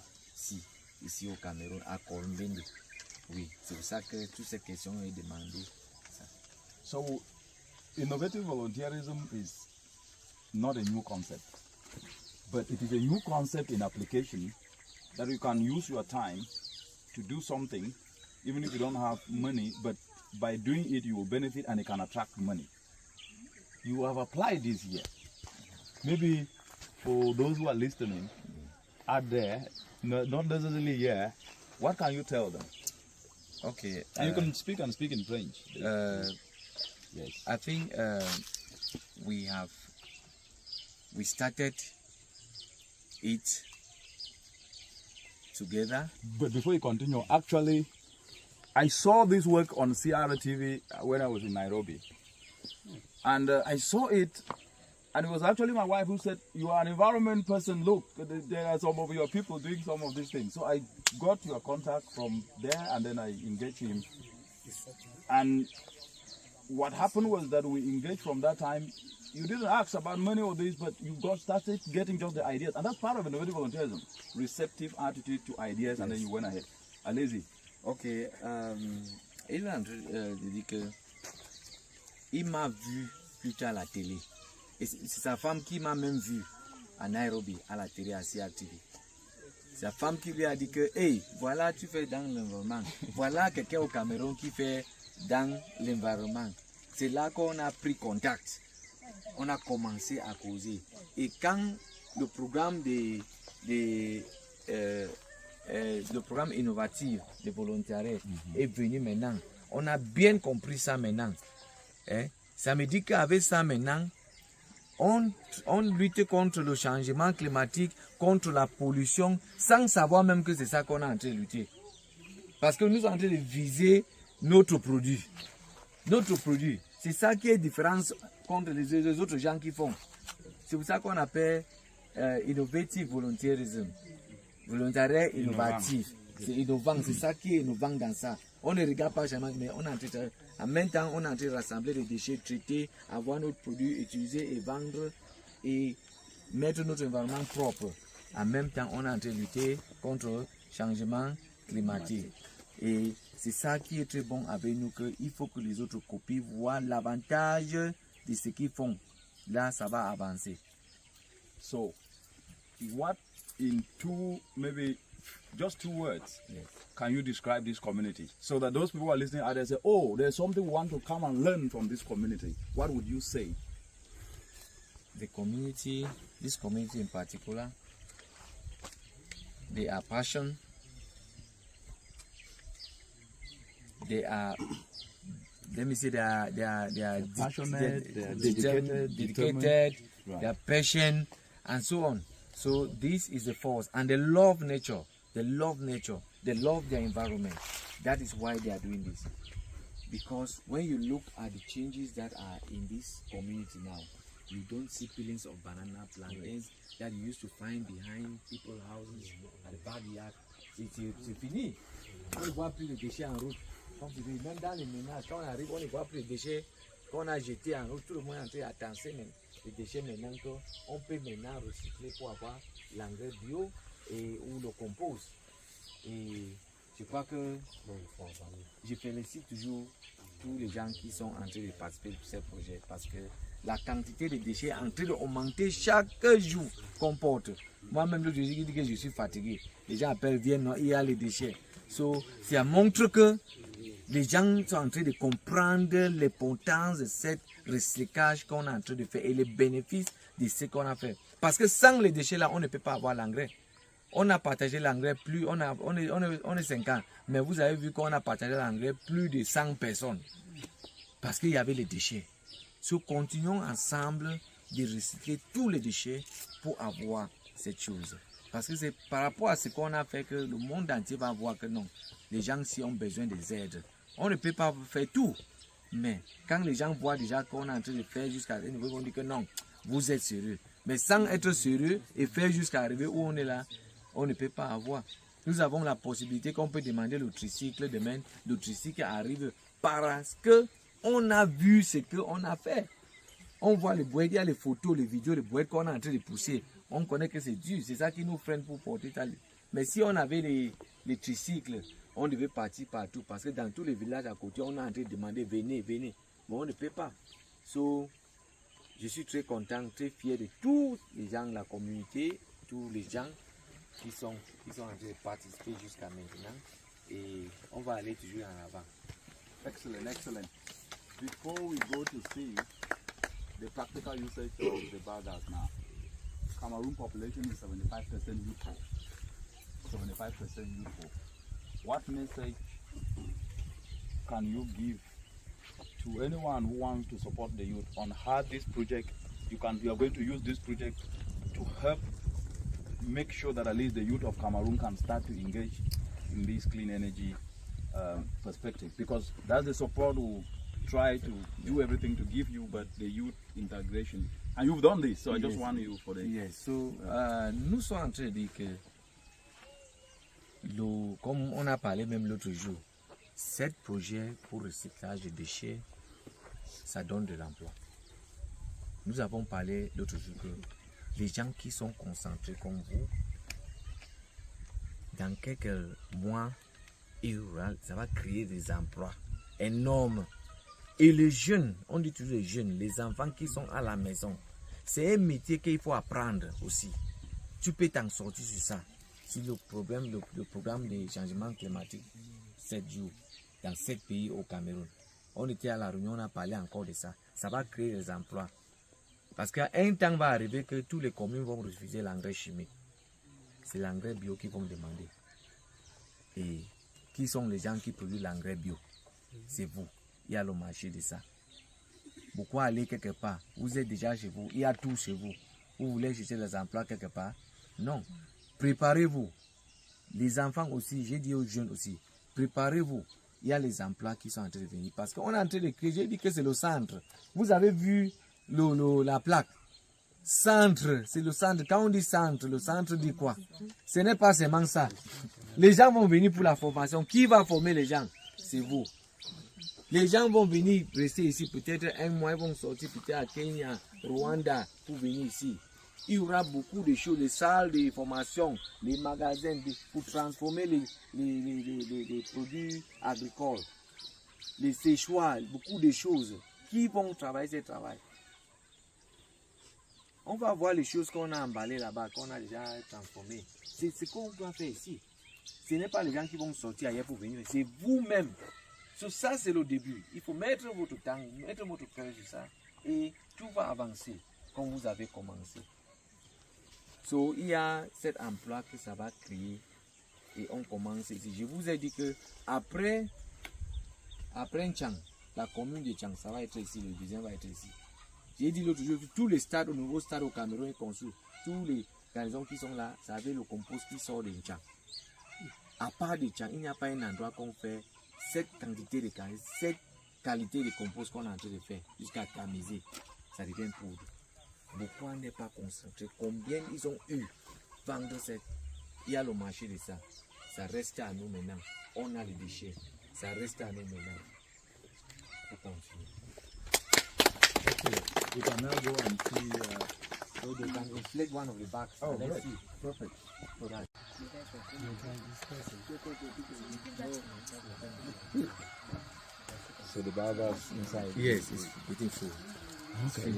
ici au Cameroun, à convened. Oui, c'est pour ça que toutes ces questions est demandées. So, innovative volunteerism is not a new concept, but it is a new concept in application that you can use your time to do something, even if you don't have money, but by doing it, you will benefit and it can attract money. You have applied this here. Maybe for those who are listening out there, not necessarily here, what can you tell them? Okay. And you can speak in French. Yes. I think we started it together. But before you continue, actually, I saw this work on CRTV when I was in Nairobi. And I saw it, and it was actually my wife who said, "You are an environment person, look, there are some of your people doing some of these things." So I got your contact from there, and then I engaged him. And what happened was that we engaged from that time. You didn't ask about money or this, but you started getting just the ideas. And that's part of innovative volunteerism. Receptive attitude to ideas, yes. And then you went ahead. Alesi. Ok. Il dit que il m'a vu plus tard à la télé. Et c'est sa femme qui m'a même vu à Nairobi, à la télé, à CRTV. C'est sa femme qui lui a dit que, hey, voilà, tu fais dans l'environnement. Voilà quelqu'un au Cameroun qui fait dans l'environnement. C'est là qu'on a pris contact. On a commencé à causer. Et quand le programme le programme innovatif de volontariat est venu maintenant, on a bien compris ça maintenant. Ça me dit qu'avec ça maintenant, on lutte contre le changement climatique, contre la pollution, sans savoir même que c'est ça qu'on est en train de lutter. Parce que nous sommes en train de viser notre produit. Notre produit. C'est ça qui est différent contre les autres gens qui font. C'est pour ça qu'on appelle Innovative Volunteerism. Volontariat innovatif. C'est innovant, c'est ça qui est innovant dans ça. On ne regarde pas jamais, mais on est en même temps, on est en train de rassembler les déchets, traiter, avoir notre produit, utiliser et vendre et mettre notre environnement propre. En même temps, on est en train de lutter contre le changement climatique. Et c'est ça qui est très bon avec nous, qu'il faut que les autres copies voient l'avantage de ce qu'ils font. Là, ça va avancer. So, what in maybe just two words, yes, can you describe this community? So that those people who are listening out there say, oh, there's something we want to come and learn from this community. What would you say? The community, this community in particular, they are passionate. They are, let me say, they are passionate, they are dedicated, right, they are patient, and so on. So this is the force, and they love nature. They love nature. They love their environment. That is why they are doing this. Because when you look at the changes that are in this community now, you don't see peelings of banana plantains that you used to find behind people's houses at the backyard. C'est fini. On ne voit plus les déchets en route. Même dans les ménages, quand on arrive, on ne voit plus les déchets qu'on a jetés en route. Tout le monde est en train d'attendre les déchets maintenant qu'on peut maintenant recycler pour avoir l'engrais bio ou le compost. Et je crois que je félicite toujours tous les gens qui sont en train de participer à ces projets parce que la quantité de déchets est en train d'augmenter chaque jour qu'on porte. Moi-même, je dis que je suis fatigué. Les gens appellent, viennent, non, il y a les déchets. So, ça montre que les gens sont en train de comprendre l'importance de ce recyclage qu'on est en train de faire et les bénéfices de ce qu'on a fait. Parce que sans les déchets là, on ne peut pas avoir l'engrais. On a partagé l'engrais plus, on est 50, mais vous avez vu qu'on a partagé l'engrais plus de 100 personnes. Parce qu'il y avait les déchets. So, continuons ensemble de recycler tous les déchets pour avoir cette chose. Parce que c'est par rapport à ce qu'on a fait que le monde entier va voir que non, les gens si ont besoin des aides. On ne peut pas faire tout. Mais quand les gens voient déjà qu'on est en train de faire jusqu'à un niveau, on dit que non, vous êtes sérieux. Mais sans être sérieux et faire jusqu'à arriver où on est là, on ne peut pas avoir. Nous avons la possibilité qu'on peut demander le tricycle demain. Le tricycle arrive parce qu'on a vu ce qu'on a fait. On voit les boîtes, il y a les photos, les vidéos, les boîtes qu'on est en train de pousser. On connaît que c'est dur, c'est ça qui nous freine pour porter ça. Mais si on avait les tricycles, On devait partir partout parce que dans tous les villages à côté, on a en train de demander venez, venez. Mais on ne peut pas. So, je suis très content, très fier de tous les gens de la communauté, tous les gens qui sont en train de participer jusqu'à maintenant. Et on va aller toujours en avant. Excellent, excellent. Before we go to see the practical usage of the biogas now, Cameroon population is 75% youthful. 75% youthful. What message can you give to anyone who wants to support the youth on how this project, you are going to use this project to help make sure that at least the youth of Cameroon can start to engage in this clean energy perspective? Because that's the support we try to do everything to give you, but the youth integration. And you've done this, so I just want you for the... Yes, so nous sommes en train de dire que, comme on a parlé même l'autre jour, 7 projets pour recyclage de déchets, ça donne de l'emploi. Nous avons parlé l'autre jour que les gens qui sont concentrés comme vous, dans quelques mois, ça va créer des emplois énormes. Et les jeunes, on dit toujours les jeunes, les enfants qui sont à la maison, c'est un métier qu'il faut apprendre aussi. Tu peux t'en sortir sur ça. Si le programme des changements climatiques, 7 jours, dans 7 pays au Cameroun, on était à la réunion, on a parlé encore de ça. Ça va créer des emplois. Parce qu'un temps va arriver que tous les communes vont refuser l'engrais chimique. C'est l'engrais bio qu'ils vont demander. Et qui sont les gens qui produisent l'engrais bio? C'est vous. Il y a le marché de ça. Pourquoi aller quelque part? Vous êtes déjà chez vous, il y a tout chez vous. Vous voulez chercher des emplois quelque part? Non. Préparez-vous. Les enfants aussi, j'ai dit aux jeunes aussi, préparez-vous. Il y a les emplois qui sont en train de venir. Parce qu'on est en train de créer, j'ai dit que c'est le centre. Vous avez vu la plaque. Centre, c'est le centre. Quand on dit centre, le centre dit quoi? Ce n'est pas seulement ça. Les gens vont venir pour la formation. Qui va former les gens? C'est vous. Les gens vont venir rester ici, peut-être un mois, ils vont sortir peut-être à Kenya, Rwanda, pour venir ici. Il y aura beaucoup de choses, les salles de formation, les magasins pour transformer les produits agricoles, les séchoirs, beaucoup de choses. Qui vont travailler ce travail? On va voir les choses qu'on a emballées là-bas, qu'on a déjà transformées. C'est ce qu'on doit faire ici. Ce n'est pas les gens qui vont sortir ailleurs pour venir, c'est vous-même. So, ça, c'est le début. Il faut mettre votre temps, mettre votre cœur sur ça et tout va avancer comme vous avez commencé. So, il y a cet emploi que ça va créer et on commence ici. Je vous ai dit que après Nchang, la commune de Nchang, ça va être ici, le deuxième va être ici. J'ai dit l'autre jour, tous les stades, au nouveau stade au Cameroun est construit. Tous les garnisons qui sont là, ça avait le compost qui sort de Nchang. À part de Nchang, il n'y a pas un endroit qu'on fait cette quantité de compost qu'on est en train de faire jusqu'à tamiser. Ça devient poudre. Pourquoi n'est pas concentré? Combien ils ont eu vendre cette? Il y a le marché de ça. Ça reste à nous maintenant. On a les déchets. Ça reste à nous maintenant. Pour continuer. Okay. We can now go and see. So they can inflate one of the bags. Oh, let's right. see. Perfect. So that. So the biogas inside. Yes, it's waiting full. Okay.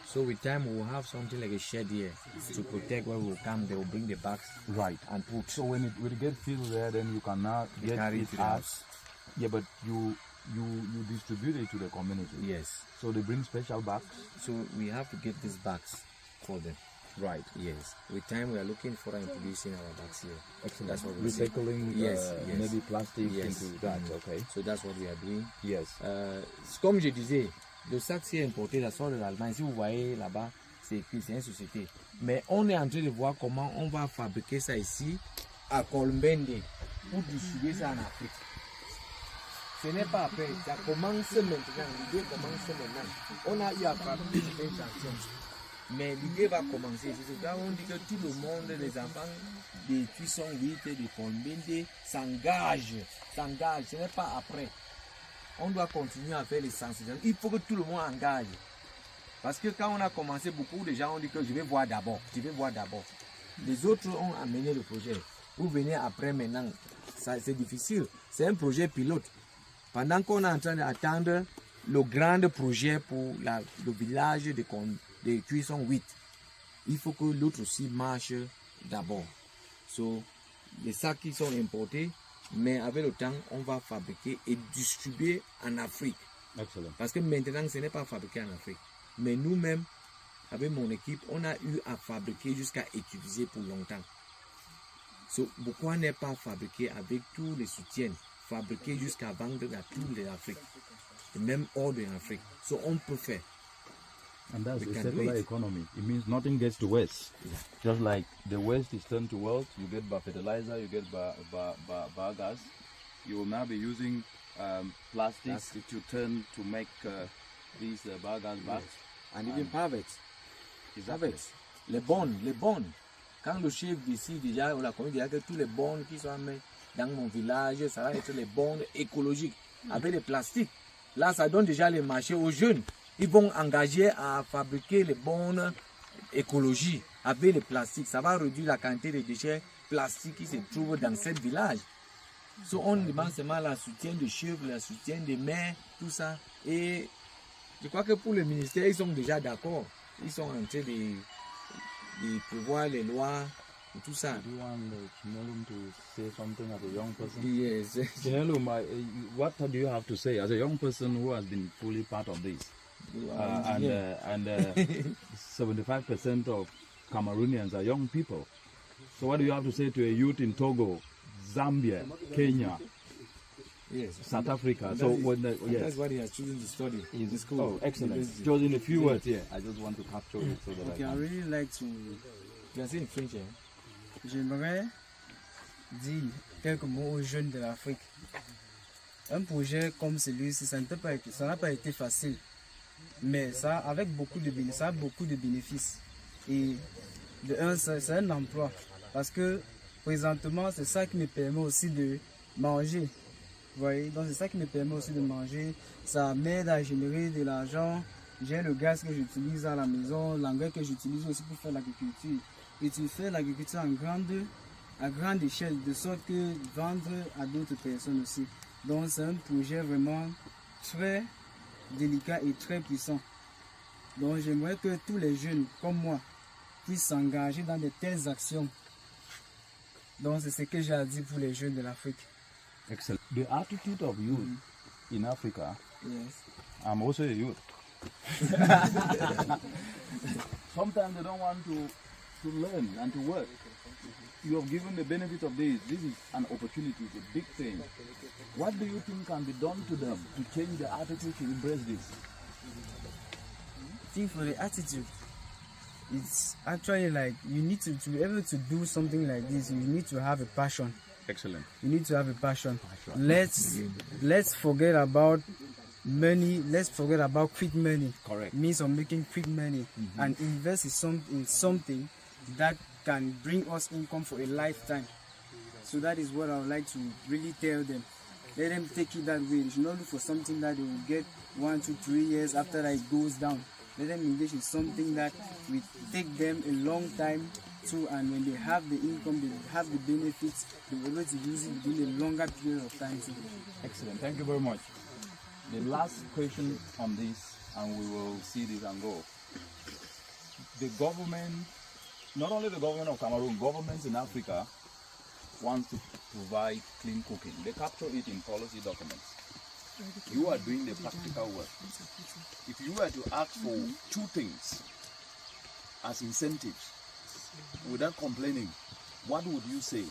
So with time we will have something like a shed here to protect where we will come. They will bring the bags Right. and put. So when it get filled there, then you can now get carry it it to the out. house. Yeah, but you distribute it to the community. Yes. So they bring special bags. So we have to get these bags for them. Right. Yes. With time we are looking for and producing our bags here. Excellent. That's what we're Recycling. Yes, yes. Maybe plastic Yes. into that. Mhm. Okay. So that's what we are doing. Yes. Comme je disais, le sac c'est importé, la sort de l'Allemagne. Si vous voyez là-bas, c'est écrit, c'est une société. Mais on est en train de voir comment on va fabriquer ça ici à Convened pour distribuer ça en Afrique. Ce n'est pas après, ça commence maintenant, l'idée commence maintenant. On a eu à fabriquer une chanson, mais l'idée va commencer. C'est là où on dit que tout le monde, les enfants des cuissons 8 et des Convened s'engagent. Ce n'est pas après. On doit continuer à faire les sensibilisations. Il faut que tout le monde engage. Parce que quand on a commencé, beaucoup de gens ont dit que je vais voir d'abord. Les autres ont amené le projet. vous venez après maintenant, c'est difficile. C'est un projet pilote. Pendant qu'on est en train d'attendre le grand projet pour le village de cuisson 8, il faut que l'autre aussi marche d'abord. So, les sacs qui sont importés, mais avec le temps, on va fabriquer et distribuer en Afrique. Excellent. Parce que maintenant, ce n'est pas fabriqué en Afrique. Mais nous-mêmes, avec mon équipe, on a eu à fabriquer jusqu'à utiliser pour longtemps. So, pourquoi n'est pas fabriqué avec tous les soutiens, fabriqué jusqu'à vendre dans tous les Afriques, et même hors de l'Afrique. So, on peut faire. And that's We a can circular do it. economy. It means nothing gets to waste. Just like the waste is turned to wealth, you get biofertilizer, you get biogas. You will now be using plastics to turn to make these biogas bags. And even pavets. Exactly. Pavets. Les bornes. Quand le chef d'ici, déjà, on a connu déjà que tous les bornes qui sont mis dans mon village, ça va être les bornes écologiques avec les plastiques. Là, ça donne déjà les marchés aux jeunes. Ils vont engager à fabriquer les bornes écologiques avec les plastiques. Ça va réduire la quantité de déchets plastiques qui se trouvent dans ce village. So, on demande seulement le soutien des chefs, le soutien des maires, tout ça. Et je crois que pour le ministère, ils sont déjà d'accord. Ils sont en train de prévoir les lois et tout ça. Do you want Chinelum to say something as a young person? Yes. Chinelum, what do you have to say as a young person who has been fully part of this? And 75% of Cameroonians are young people. So what do you have to say to a youth in Togo, Zambia, Kenya, Yes. South Africa? And So that's, when that's what he has chosen to study in the school. Oh, excellent. University. Just in a few words here, I just want to capture it so that Okay, I I can. really like to. Tu as dit en French, hein? J'aimerais dire quelques mots aux jeunes de l'Afrique. Un projet comme celui-ci, ça n'a pas été facile, mais ça, avec beaucoup de bénéfices, ça a beaucoup de bénéfices. Et de un, c'est un emploi, parce que présentement, c'est ça qui me permet aussi de manger. Vous voyez, donc c'est ça qui me permet aussi de manger. Ça m'aide à générer de l'argent. J'ai le gaz que j'utilise à la maison, l'engrais que j'utilise aussi pour faire l'agriculture. Et tu fais l'agriculture à grande échelle, de sorte que vendre à d'autres personnes aussi. Donc c'est un projet vraiment très délicat et très puissant. Donc j'aimerais que tous les jeunes comme moi puissent s'engager dans de telles actions. Donc c'est ce que j'ai à dire pour les jeunes de l'Afrique. Excellent. The attitude of youth in Africa, Yes. I'm also a youth. Sometimes they don't want to learn and to work. You have given the benefit of this. This is an opportunity, it's a big thing. What do you think can be done to them to change their attitude to embrace this? I think for the attitude, it's actually like you need to be able to do something like this, you need to have a passion. Excellent. You need to have a passion. Let's forget about money. Let's forget about quick money. Correct. Means of making quick money and invest in something that can bring us income for a lifetime. So that is what I would like to really tell them. Let them take it that way. They should not look for something that they will get 1, 2, 3 years after that it goes down. Let them engage in something that will take them a long time too, and when they have the income, they have the benefits, they'll be able to use it within a longer period of time too. Excellent. Thank you very much. The last question on this, and we will see this and go. The government, not only the government of Cameroon, governments in Africa wants to provide clean cooking. They capture it in policy documents. You are doing the practical work. If you were to ask for 2 things as incentives, without complaining, what would you say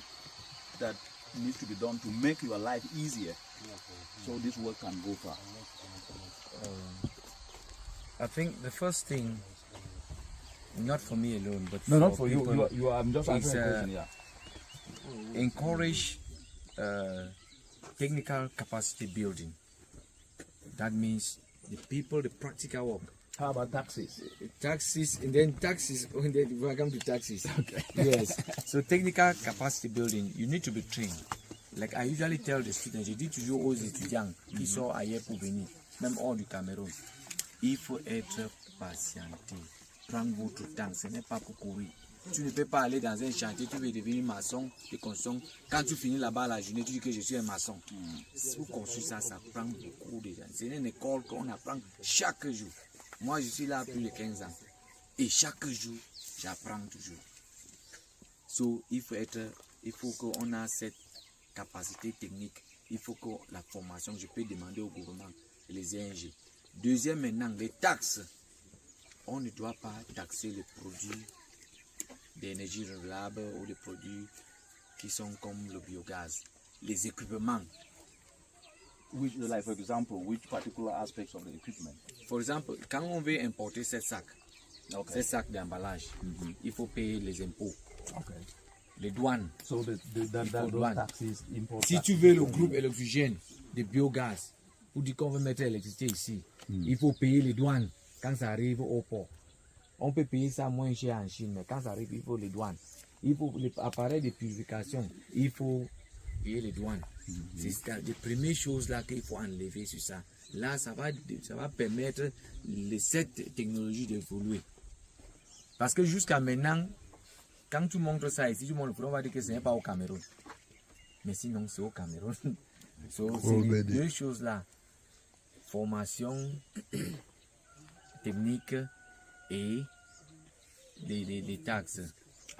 that needs to be done to make your life easier so this work can go far? I think the first thing, not for me alone, but No, for not for people, you. I'm just It's, answering a question, yeah. encourage technical capacity building. That means the people, the practical work. How about taxes? Taxes, and then taxes, when I come to taxes. Okay. Yes. So technical capacity building, you need to be trained. Like I usually tell the students, je dis toujours aux étudiants qui sont ailleurs pour venir, même hors du Cameroun, il faut être patienté. Prendre votre temps, ce n'est pas pour courir. Tu ne peux pas aller dans un chantier, tu veux devenir maçon de construction. Quand tu finis là-bas la journée, tu dis que je suis un maçon. Pour construire ça, ça prend beaucoup de temps. C'est une école qu'on apprend chaque jour. Moi, je suis là plus de 15 ans. Et chaque jour, j'apprends toujours. So, il faut qu'on ait cette capacité technique. Il faut que la formation, je peux demander au gouvernement et les ONG. Deuxième, maintenant, les taxes. On ne doit pas taxer les produits d'énergie renouvelable ou les produits qui sont comme le biogaz. Les équipements. Which, like for example, which particular aspects of the equipment? For example, quand on veut importer ces sacs d'emballage, il faut payer les impôts, les douanes. So those taxes, import Si tu veux le groupe électrogène de biogaz, pour dire qu'on veut mettre l'électricité ici, il faut payer les douanes quand ça arrive au port. On peut payer ça moins cher en Chine, mais quand ça arrive, il faut les douanes. Il faut les appareils de purification, il faut payer les douanes. C'est les premières choses là qu'il faut enlever sur ça. Là, ça va permettre cette technologie d'évoluer. Parce que jusqu'à maintenant, quand tu montres ça ici, tout le monde va dire que ce n'est pas au Cameroun. Mais sinon, c'est au Cameroun. C'est les deux choses là. Formation technique et les taxes.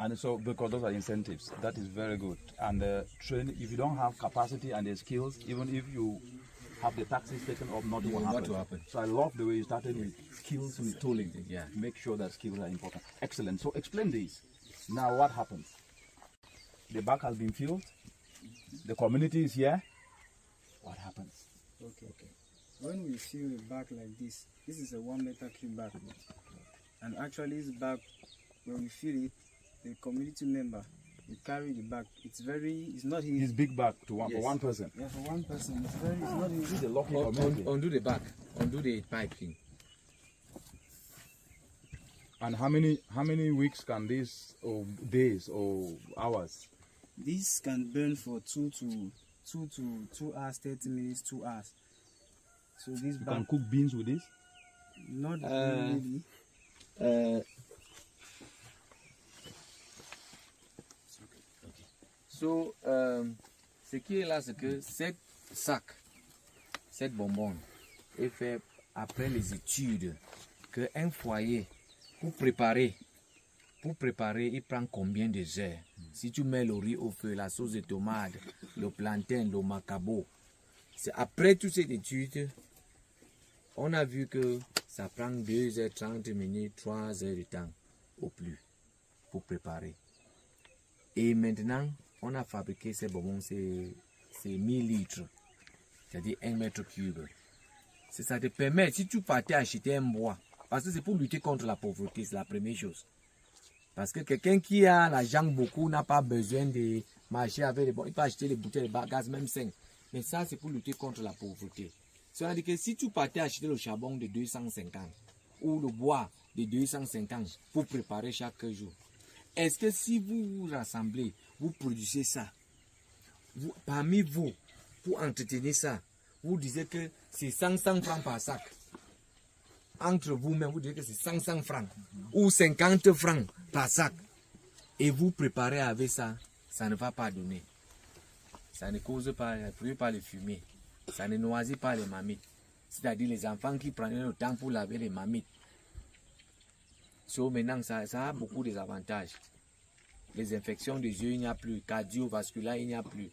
And so, because those are incentives, that is very good. And train, if you don't have capacity and the skills, even if you have the taxes taken off, nothing will happen. So I love the way you started with skills and tooling. Yeah. Make sure that skills are important. Excellent. So explain this. Now what happens? The bag has been filled. The community is here. What happens? Okay. When we fill a bag like this is a 1 meter cube bag. And actually this bag, when we fill it, the community member will carry the bag. It's not easy. This big bag for one person. Yeah, for one person. It's not easy. This is a lucky community. Undo the back, undo the piping. And how many weeks can this, or days, or hours? This can burn for 2 hours, 30 minutes, 2 hours. So this You bag, can cook beans with this? not really. So, ce qui est là, c'est que cette bonbonne est fait après les études qu'un foyer, pour préparer, il prend combien de heures? Si tu mets le riz au feu, la sauce de tomate, le plantain, le macabo, c'est après toutes ces études, on a vu que ça prend 2h30 minutes, 3 heures de temps au plus pour préparer. Et maintenant, on a fabriqué ces bonbons, c'est 1000 litres, c'est-à-dire 1 mètre cube. Ça te permet, si tu partais acheter un bois, parce que c'est pour lutter contre la pauvreté, c'est la première chose. Parce que quelqu'un qui a l'argent beaucoup n'a pas besoin de marcher avec les bons, il peut acheter les bouteilles de gaz, même 5. Mais ça, c'est pour lutter contre la pauvreté. C'est-à-dire que si tu partais acheter le charbon de 250 ou le bois de 250 pour préparer chaque jour, est-ce que si vous vous rassemblez, vous produisez ça, parmi vous, pour entretenir ça, vous disiez que c'est 500 francs par sac. Entre vous-même, vous dites que c'est 500 francs ou 50 francs par sac. Et vous préparez avec ça, ça ne va pas donner. Ça ne cause pas, les fumiers. Ça ne noise pas les mamites. C'est-à-dire les enfants qui prenaient le temps pour laver les mamites. So, maintenant, ça a beaucoup d'avantages. Les infections des yeux, il n'y a plus. Cardiovasculaire, il n'y a plus.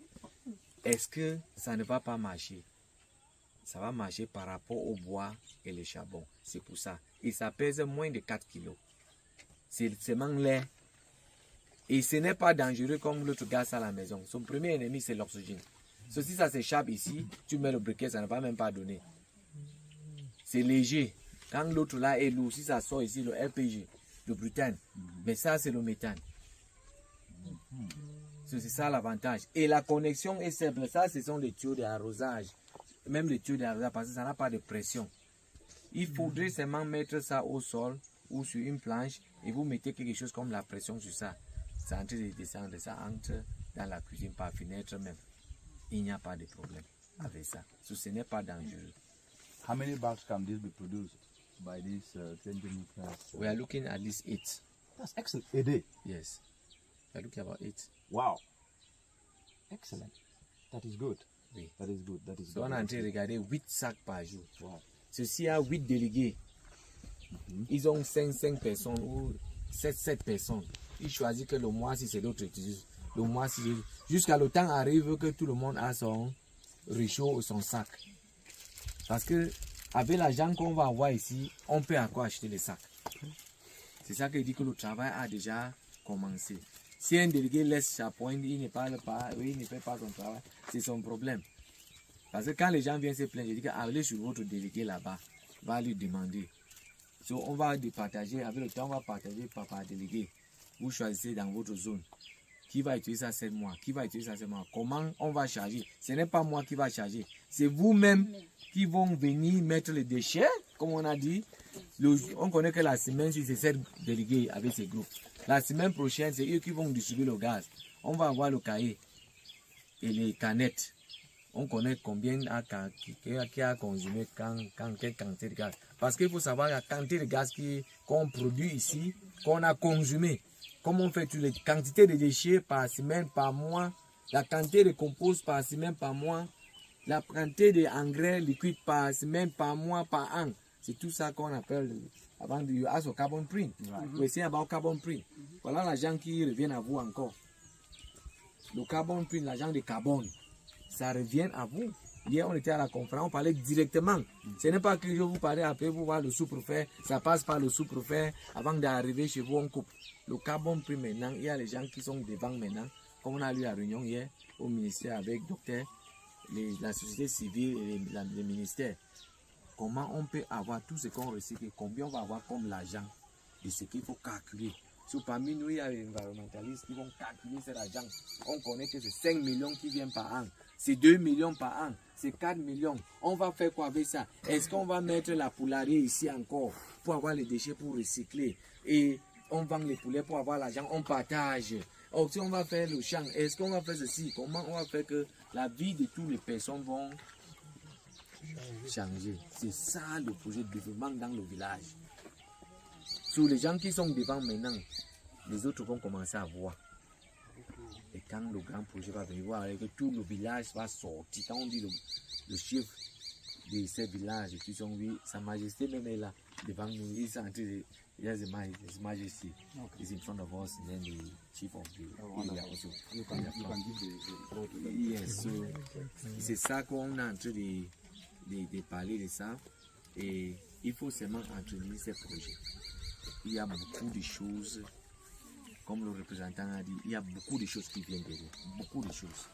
Est-ce que ça ne va pas marcher? Ça va marcher par rapport au bois et le charbon. C'est pour ça. Et ça pèse moins de 4 kilos. C'est seulement l'air. Et ce n'est pas dangereux comme l'autre gaz à la maison. Son premier ennemi, c'est l'oxygène. So, si ça s'échappe ici, tu mets le briquet, ça ne va même pas donner. C'est léger. Quand l'autre là est lourd, si ça sort ici, le LPG, le butane, mais ça, c'est le méthane. So, c'est ça l'avantage. Et la connexion est simple. Ça, ce sont les tuyaux d'arrosage. Même les tuyaux d'arrosage, parce que ça n'a pas de pression. Il faudrait seulement mettre ça au sol ou sur une planche et vous mettez quelque chose comme la pression sur ça. Ça entre de descendre, ça entre dans la cuisine par fenêtre même. Il n'y a pas de problème avec ça. So, ce n'est pas dangereux. How many bags can this be produced by this 20 meters? We are looking at least 8. That's excellent. A day? Yes. We're looking about 8. Wow. Excellent. That is good. Oui. That is good. That is So good. on a en train de regarder 8 sacs par jour. Wow. Ceci a 8 délégués. Ils ont 5 personnes ou 7 personnes. Ils choisissent que le mois si c'est l'autre utilise. Le mois si jusqu'à le temps arrive que tout le monde a son réchaud ou son sac. Parce que avec l'argent qu'on va avoir ici, on peut encore acheter les sacs. C'est ça que dit que le travail a déjà commencé. Si un délégué laisse sa pointe, il ne parle pas, il ne fait pas son travail, c'est son problème. Parce que quand les gens viennent se plaindre, je dis qu'allez sur votre délégué là-bas, va lui demander. So, on va départager, avec le temps, on va partager par délégué. Vous choisissez dans votre zone. Qui va utiliser ça 7 mois? Qui va utiliser ça 7 mois? Comment on va charger? Ce n'est pas moi qui va charger. C'est vous-même qui vont venir mettre les déchets, comme on a dit. On connaît que la semaine, c'est 7 délégués avec ces groupes. La semaine prochaine, c'est eux qui vont distribuer le gaz. On va avoir le cahier et les canettes. On connaît combien qui a consumé quelle quantité de gaz. Parce qu'il faut savoir la quantité de gaz qu'on produit ici, qu'on a consumé. Comme on fait toutes les quantités de déchets par semaine, par mois, la quantité de compost par semaine, par mois, la quantité d'engrais liquides par semaine, par mois, par an. C'est tout ça qu'on appelle, avant de ask au carbon print. Oui, c'est about carbon print. Voilà l'argent qui revient à vous encore. Le carbon print, l'argent de carbone, ça revient à vous. Hier, on était à la conférence, on parlait directement. Ce n'est pas que je vous parlais après, vous voir le sous-préfet, ça passe par le sous-préfet, avant d'arriver chez vous, on coupe. Le carbon print maintenant, il y a les gens qui sont devant maintenant, comme on a eu la réunion hier au ministère avec docteur, la société civile et les ministères. Comment on peut avoir tout ce qu'on recycle, combien on va avoir comme l'argent et ce qu'il faut calculer. So, parmi nous, il y a les environnementalistes qui vont calculer cet argent. On connaît que c'est 5 millions qui viennent par an, c'est 2 millions par an, c'est 4 millions. On va faire quoi avec ça? Est-ce qu'on va mettre la poulailler ici encore pour avoir les déchets pour recycler? Et on vend les poulets pour avoir l'argent, on partage. Or, si on va faire le champ, est-ce qu'on va faire ceci? Comment on va faire que la vie de toutes les personnes vont changer? C'est ça le projet de développement dans le village. Sur les gens qui sont devant maintenant, les autres vont commencer à voir. Et quand le grand projet va venir voir, que tout le village va sortir. Quand on dit le chef de ces villages, qui sont oui, Sa Majesté même est là, devant nous, il est en train de. Yes, His Majesty is in front of us, and then the chief of the area also. Yes, so c'est ça qu'on est en train de parler de ça. Et il faut seulement entretenir ces projets. Il y a beaucoup de choses, comme le représentant a dit, il y a beaucoup de choses qui viennent derrière. Beaucoup de choses.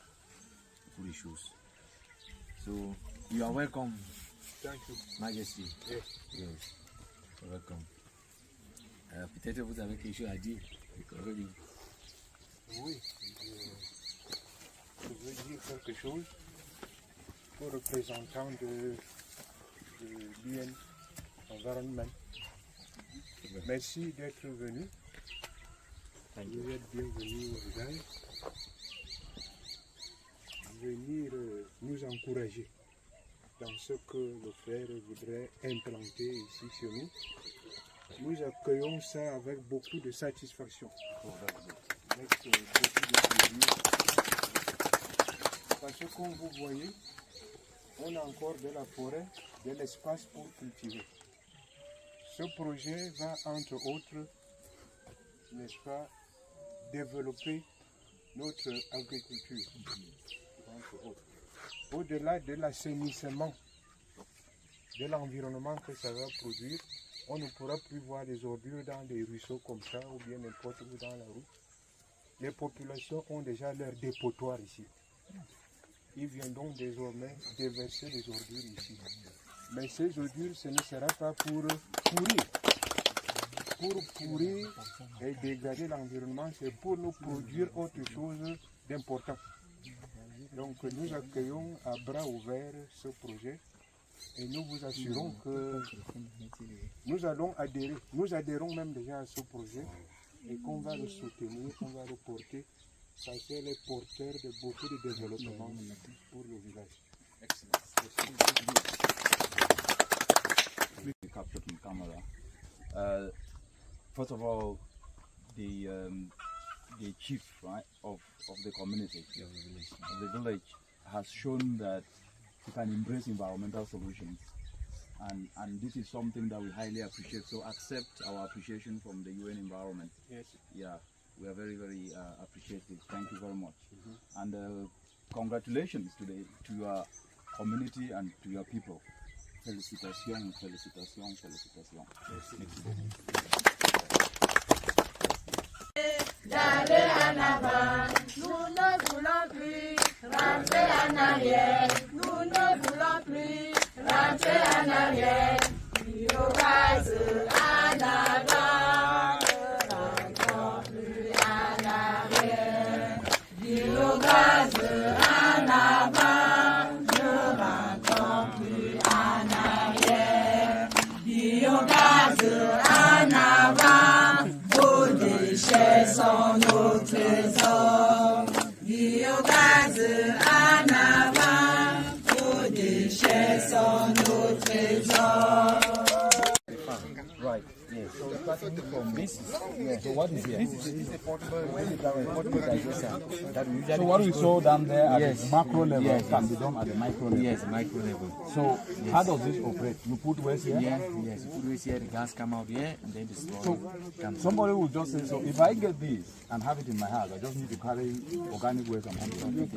Beaucoup de choses. So, you are welcome. Thank you. Majesty. Yes. Yes. You're welcome. Peut-être vous avez quelque chose à dire. Oui, je veux dire quelque chose aux représentants de l'UN Environnement. Merci d'être venu. Vous êtes bienvenus au village. Venir nous encourager dans ce que le frère voudrait implanter ici chez nous. Nous accueillons ça avec beaucoup de satisfaction, avec beaucoup de plaisir. Parce que comme vous voyez, on a encore de la forêt, de l'espace pour cultiver. Ce projet va entre autres, n'est-ce pas, développer notre agriculture. Entre autres. Au-delà de l'assainissement de l'environnement que ça va produire, on ne pourra plus voir les ordures dans des ruisseaux comme ça ou bien n'importe où dans la rue. Les populations ont déjà leur dépotoir ici. Ils viendront désormais déverser les ordures ici. Mais ces ordures, ce ne sera pas pour pourrir. Pour pourrir et dégrader l'environnement, c'est pour nous produire autre chose d'important. Donc nous accueillons à bras ouverts ce projet. Et nous vous assurons que nous allons adhérer, nous adhérons même déjà à ce projet et qu'on va le soutenir, qu'on va le porter, parce qu'il est porteur de beaucoup de développement pour le village. Captured in camera. First of all, the chief, right, of the community, of the village, has shown that he can embrace environmental solutions. And this is something that we highly appreciate. So accept our appreciation from the UN environment. Yes. Yeah, we are very, very appreciative. Thank you very much. And congratulations to your community and to your people. Félicitations, félicitations, félicitations. D'aller en avant, nous ne voulons plus rentrer en arrière. Nous ne voulons plus rentrer en arrière. Biogaz en avant, ne rentrons plus en arrière. Biogaz en avant, ne rentrons plus en arrière. Biogaz en avant, vos déchets sont nos trésors. Biogaz en avant, vos déchets sont nos trésors. Right, yes. So starting from this, so what is here? This is a portable digester that we usually. So what we saw down there at Yes. the macro level Yes. can be done at the micro level. Yes, micro level. So how does this operate? You put waste here? Yeah, yes. You put waste here, the gas come out here, and then the slurry comes. Somebody will just say, so if I get this and have it in my house, I just need to carry organic waste and put it on it.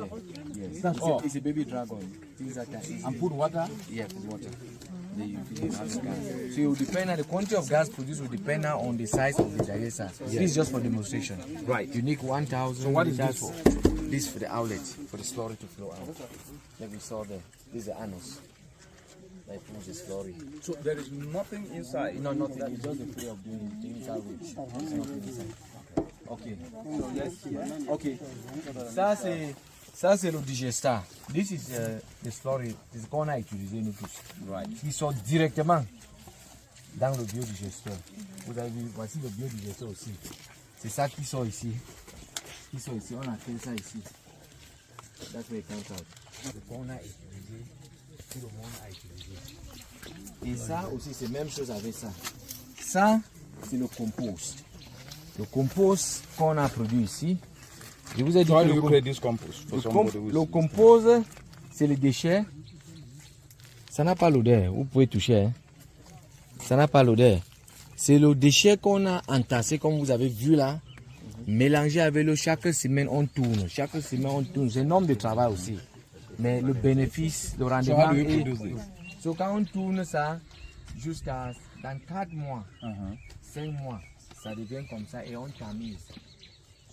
Yes. That's all. It's a baby dragon. Things that can easily. And put water? Yeah, put water. Then you fill it with gas. So it will depend on the quantity of gas produced will depend on the size of the digester. This is just for demonstration. Right. You need 1,000. So what is this liters. for? This for the outlet, for the slurry to flow out. Like we saw there. This is the anus. Like push the slurry. So there is nothing inside? No, nothing. It's just the way of doing the technical way. There's nothing inside. Okay. So yes. Okay. Ça c'est le digesteur. This is the slurry. C'est ce qu'on a utilisé nous tous. Right. Qui sort directement dans le biodigesteur. Vous avez vu, voici le biodigesteur aussi. C'est ça qui sort ici. Qui sort ici. On a fait ça ici. That's where it comes out. Ce qu'on a utilisé, tout le monde a utilisé. Et ça aussi, c'est la même chose avec ça. Ça, c'est le compost. Le compost qu'on a produit ici. Je vous ai dit que le compost, c'est les déchets. Ça n'a pas l'odeur. Vous pouvez toucher. Hein. Ça n'a pas l'odeur. C'est le déchet qu'on a entassé, comme vous avez vu là. Mélangé avec l'eau. Chaque semaine, on tourne. Chaque semaine, on tourne. C'est un nombre de travail aussi. Mais le bénéfice, le rendement est... Donc, quand on tourne ça, jusqu'à dans 4 mois, 5 mois, ça devient comme ça et on tamise.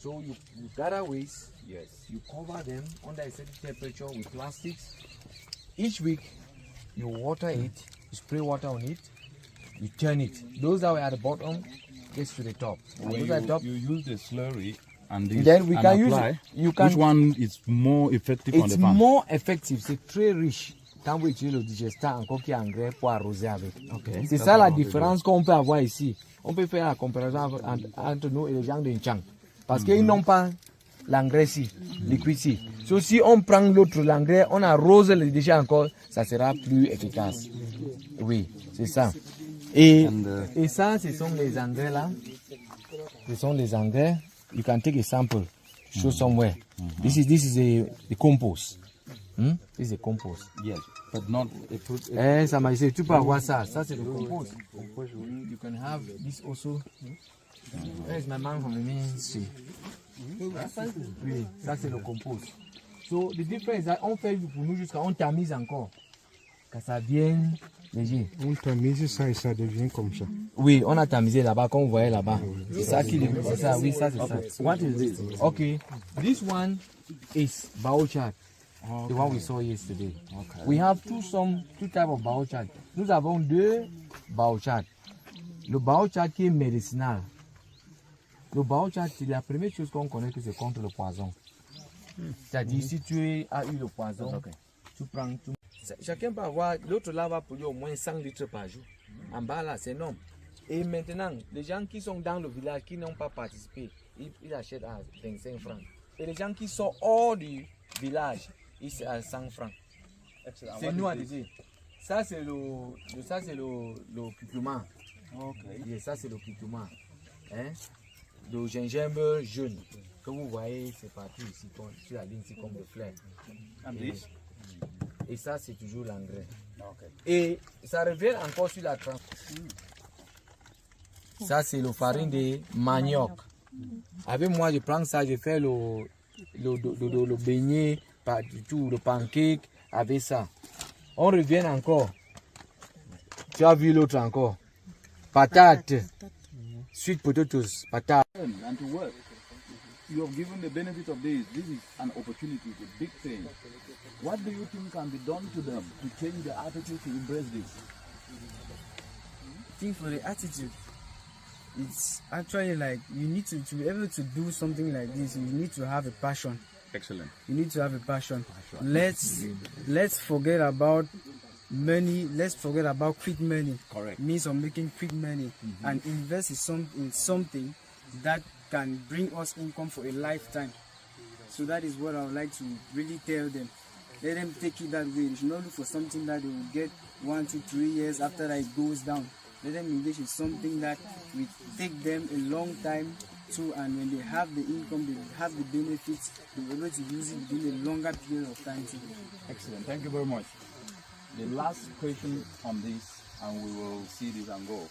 So you gather waste, yes. You cover them under a certain temperature with plastics. Each week, you water it, you spray water on it, you turn it. Those that were at the bottom gets to the top. When you use the slurry and this then we and can apply, use it. You can, which one is more effective on the it's farm? more effective, c'est très riche. Quand vous utilisez le digesteur encore qui est engrais pour arroser avec. Okay. C'est ça la différence qu'on peut avoir ici. On peut faire la comparaison entre nous et les gens de Nchang. Parce qu'ils n'ont pas l'engrais ici, liquide ici. So, si on prend l'autre, l'engrais, on arrose les déchets encore, ça sera plus efficace. Oui, c'est ça. Et ça, ce sont les engrais là. Ce sont les engrais. You can take a sample, show somewhere. This is the compost. This is a compost. Yes, but not a fruit. Ça m'a dit, tu peux avoir ça. Ça, c'est le compost. You can have this also. Where is my man from the ministry? Oui, ça c'est le compost. So the difference is that on fait pour nous jusqu'à on tamise encore. Que ça vienne léger. On tamise ça et ça devient comme ça. Oui, on a tamisé là-bas, comme vous voyez là-bas. C'est ça qui c'est ça, oui, ça c'est ça. What is this? Okay, this one is biochar. The one we saw yesterday. Okay. We have two types of biochar. Nous avons 2 biochar. Le biochar qui est médicinal. Le biochar, c'est la première chose qu'on connaît que c'est contre le poison. C'est-à-dire, si tu as eu le poison, tu prends tout. Chacun peut avoir, l'autre là va produire au moins 100 litres par jour. En bas là, c'est énorme. Et maintenant, les gens qui sont dans le village, qui n'ont pas participé, ils achètent à 25 francs. Et les gens qui sont hors du village, ils sont à 100 francs. C'est nous à dire. Ça, c'est le curcuma. Okay. Et ça, c'est le curcuma. Hein? le gingembre jaune que vous voyez, c'est partout ici, sur la ligne ici comme le fleur. Et ça, c'est toujours l'engrais. Et ça revient encore sur la transformation. Ça, c'est la farine de manioc. Avec moi, je prends ça, je fais le beignet, tout, le pancake avec ça. On revient encore. Tu as vu l'autre encore. Patate. Sweet potatoes, patate. And to work. You have given the benefit of this. This is an opportunity, it's a big thing. What do you think can be done to them to change their attitude to embrace this? I think for the attitude, it's actually like you need to be able to do something like this. You need to have a passion. Excellent. You need to have a passion. Let's forget about money. Let's forget about quick money. Correct. Means of making quick money and invest in something that can bring us income for a lifetime. So that is what I would like to really tell them. Let them take it that way. They should not look for something that they will get 1, 2, 3 years after that it goes down. Let them engage in something that will take them a long time too, and when they have the income, they have the benefits, they will be able to use it within a longer period of time too. Excellent. Thank you very much. The last question on this, and we will see this and go.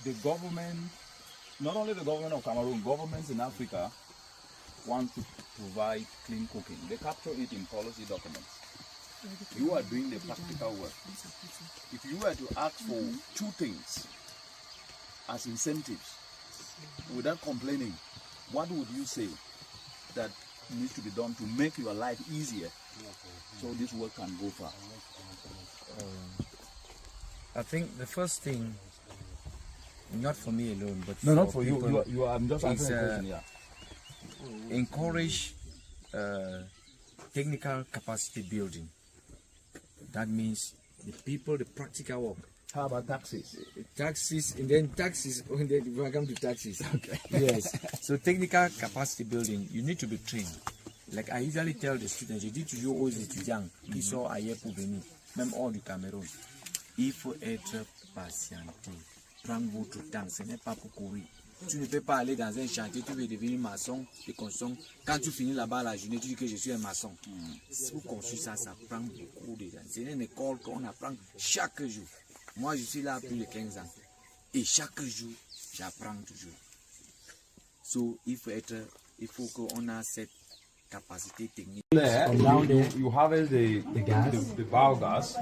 The government, not only the government of Cameroon, governments in Africa want to provide clean cooking. They capture it in policy documents. You are doing the practical work. If you were to ask for 2 things as incentives, without complaining, what would you say that needs to be done to make your life easier so this work can go far? I think the first thing, not for me alone, but No, not for people, you. I'm just asking a question. Yeah. encourage technical capacity building. That means the people, the practical work. How about taxes? Taxes, and then taxes, when we come to taxes. Okay. Yes. So technical capacity building, you need to be trained. Like I usually tell the students, je dis toujours aux étudiants qui sont ailleurs pour venir, même hors du Cameroun, il faut être patienté. Prendre votre temps, ce n'est pas pour courir. Tu ne peux pas aller dans un chantier, tu veux devenir maçon et construire. Quand tu finis là-bas la journée, tu dis que je suis un maçon. Pour construire ça, ça prend beaucoup de temps. C'est une école qu'on apprend chaque jour. Moi, je suis là plus de 15 ans. Et chaque jour, j'apprends toujours. So, il faut qu'on a cette capacité technique. There, you harvest the biogas,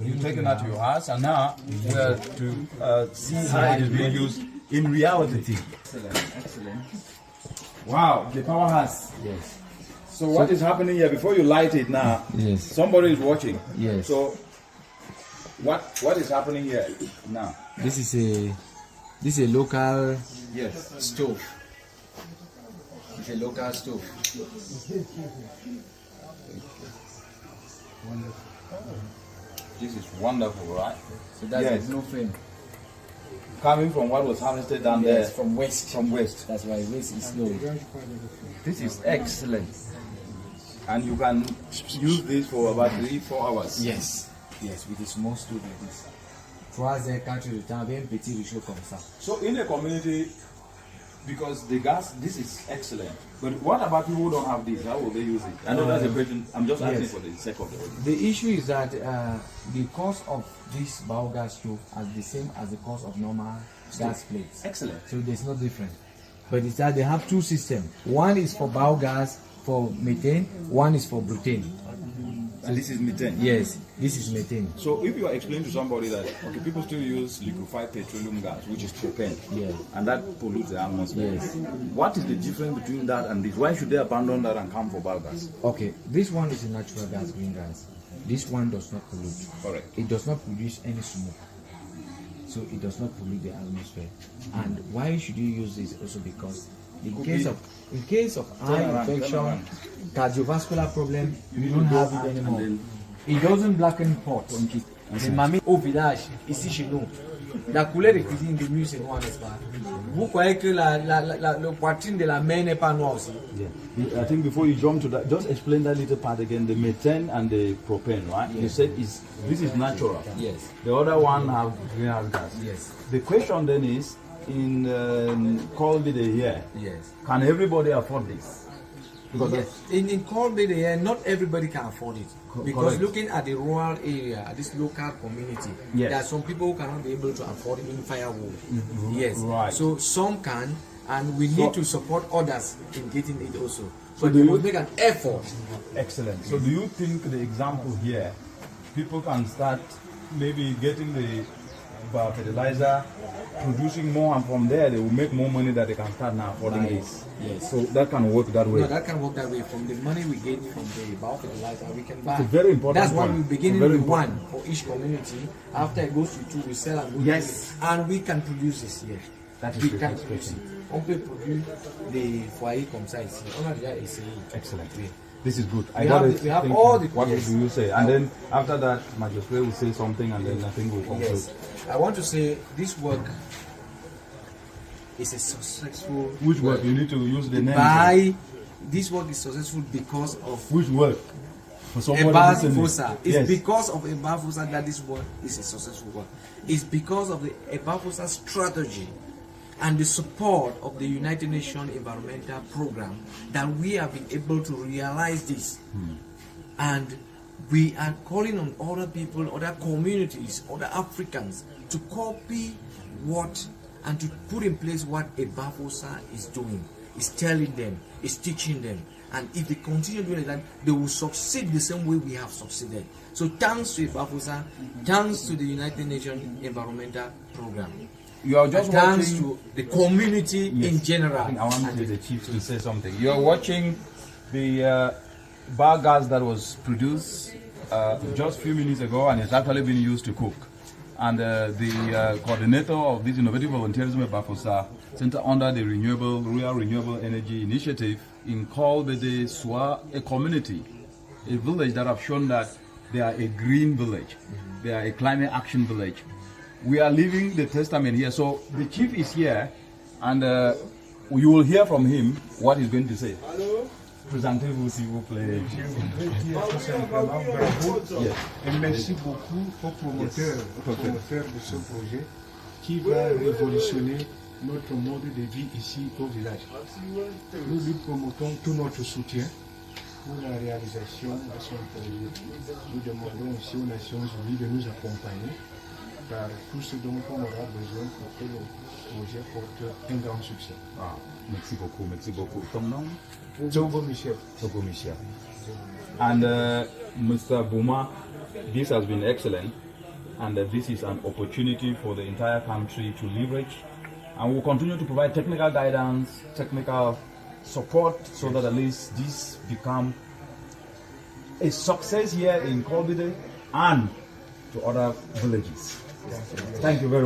you take it out to your house, and now we are to see how it is being used in reality. Excellent. Wow, the powerhouse. Yes. So what is happening here before you light it now? Yes. Somebody is watching. Yes. So what is happening here now? This is a local stove. It's a local stove. This is wonderful, right? So that's no flame. Coming from what was harvested down there. From waste. From waste. That's why waste is low. This is excellent. And you can use this for about 3-4 hours. Yes. Yes, with a small stove like this. 3 heures, 4 heures de temps avec un petit réchaud comme ça. So in a community, because the gas, this is excellent. But what about people who don't have this? How will they use it? I know that's a question. I'm just asking for the sake of it. The issue is that the cost of this biogas stove is the same as the cost of normal gas plates. Excellent. So there's no difference. But it's that they have 2 systems. One is for biogas, for methane. One is for butane. And this is methane? Yes, this is methane. So if you are explaining to somebody that, okay, people still use liquefied petroleum gas, which is propane, Yes. and that pollutes the atmosphere. Yes. What is the difference between that and this? Why should they abandon that and come for biogas? Okay, this one is a natural gas, green gas. This one does not pollute. Correct. It does not produce any smoke. So it does not pollute the atmosphere. And why should you use this? Also because in case of eye infection, cardiovascular problem, you don't have it anymore. It doesn't blacken pots. Mamie au village, ici chez nous, la couleur de cuisine de mieux c'est noir, n'est-ce pas? Vous croyez que le poitrine de la main n'est pas noir aussi? Yeah. I think before you jump to that, just explain that little part again, the methane and the propane, right? Yes. You said this is natural. Yes. The other one have greenhouse gas. Yes. The question then is, in Kolbide here, Yes. can everybody afford this? Because Yes. In Kolbide here, not everybody can afford it. Because correct. looking at the rural area, at this local community, Yes. there are some people who cannot be able to afford even firewood. Yes. Right. So some can, and we need to support others in getting it also. So But do we you- must make an effort. Excellent. So do you think the example here, people can start maybe getting the biofertilizer, producing more, and from there they will make more money that they can start now affording this? Yes. So that can work that way. No, that can work that way. From the money we get from the biofertilizer, we can buy. It's a very important That's why point. we're beginning Very with important. one for each community. After it goes to 2, we sell and go to Yes. 3. And we can produce this here. That is We the can next produce it. question. On peut produire des foyers comme ça ici. On a déjà essayé. Excellent. Oui. This is good. I We got have- it. we have Thank all you. the- What yes. do you say? And then after that, Majoswe will say something, and then I think we'll conclude. Yes. I want to say this work is a successful Which work? You need to use the name. by this work is successful because of Which work? For somebody Ebas listening. Fosa. It's Yes. because of Ebas Fosa that this work is a successful work. It's because of the Ebas Fosa strategy and the support of the United Nations Environmental Program that we have been able to realize this. And we are calling on other people, other communities, other Africans to copy what and to put in place what Ebas Fosa is doing. Is telling them, is teaching them. And if they continue doing that, they will succeed the same way we have succeeded. So thanks to Ebas Fosa, thanks to the United Nations Environmental Program. You are just And thanks watching. to the community Yes. in general. I think I want And the chief to say something. You are watching the biogas that was produced just a few minutes ago, and it's actually been used to cook. And the coordinator of this Innovative Volunteerism Bafosa Center under the Rural Renewable Energy Initiative in Kolbede Swa, a community, a village that have shown that they are a green village, they are a climate action village. We are living the testament here. So the chief is here, and you will hear from him what he's going to say. Présentez-vous s'il vous plaît. Je voudrais dire tout simplement bravo et merci beaucoup aux promoteurs de ce projet qui va révolutionner notre mode de vie ici au village. Nous lui promotons tout notre soutien pour la réalisation de son projet. Nous demandons aussi aux Nations Unies de nous accompagner par tout ce dont on aura besoin pour que le projet porte un grand succès. Ah, merci beaucoup, merci beaucoup. Ton nom? Zobo Michel. Zobo Michel. And Mr. Buma, this has been excellent, and this is an opportunity for the entire country to leverage, and we'll continue to provide technical guidance, technical support, so that at least this become a success here in Kolbide and to other villages. Thank you very much.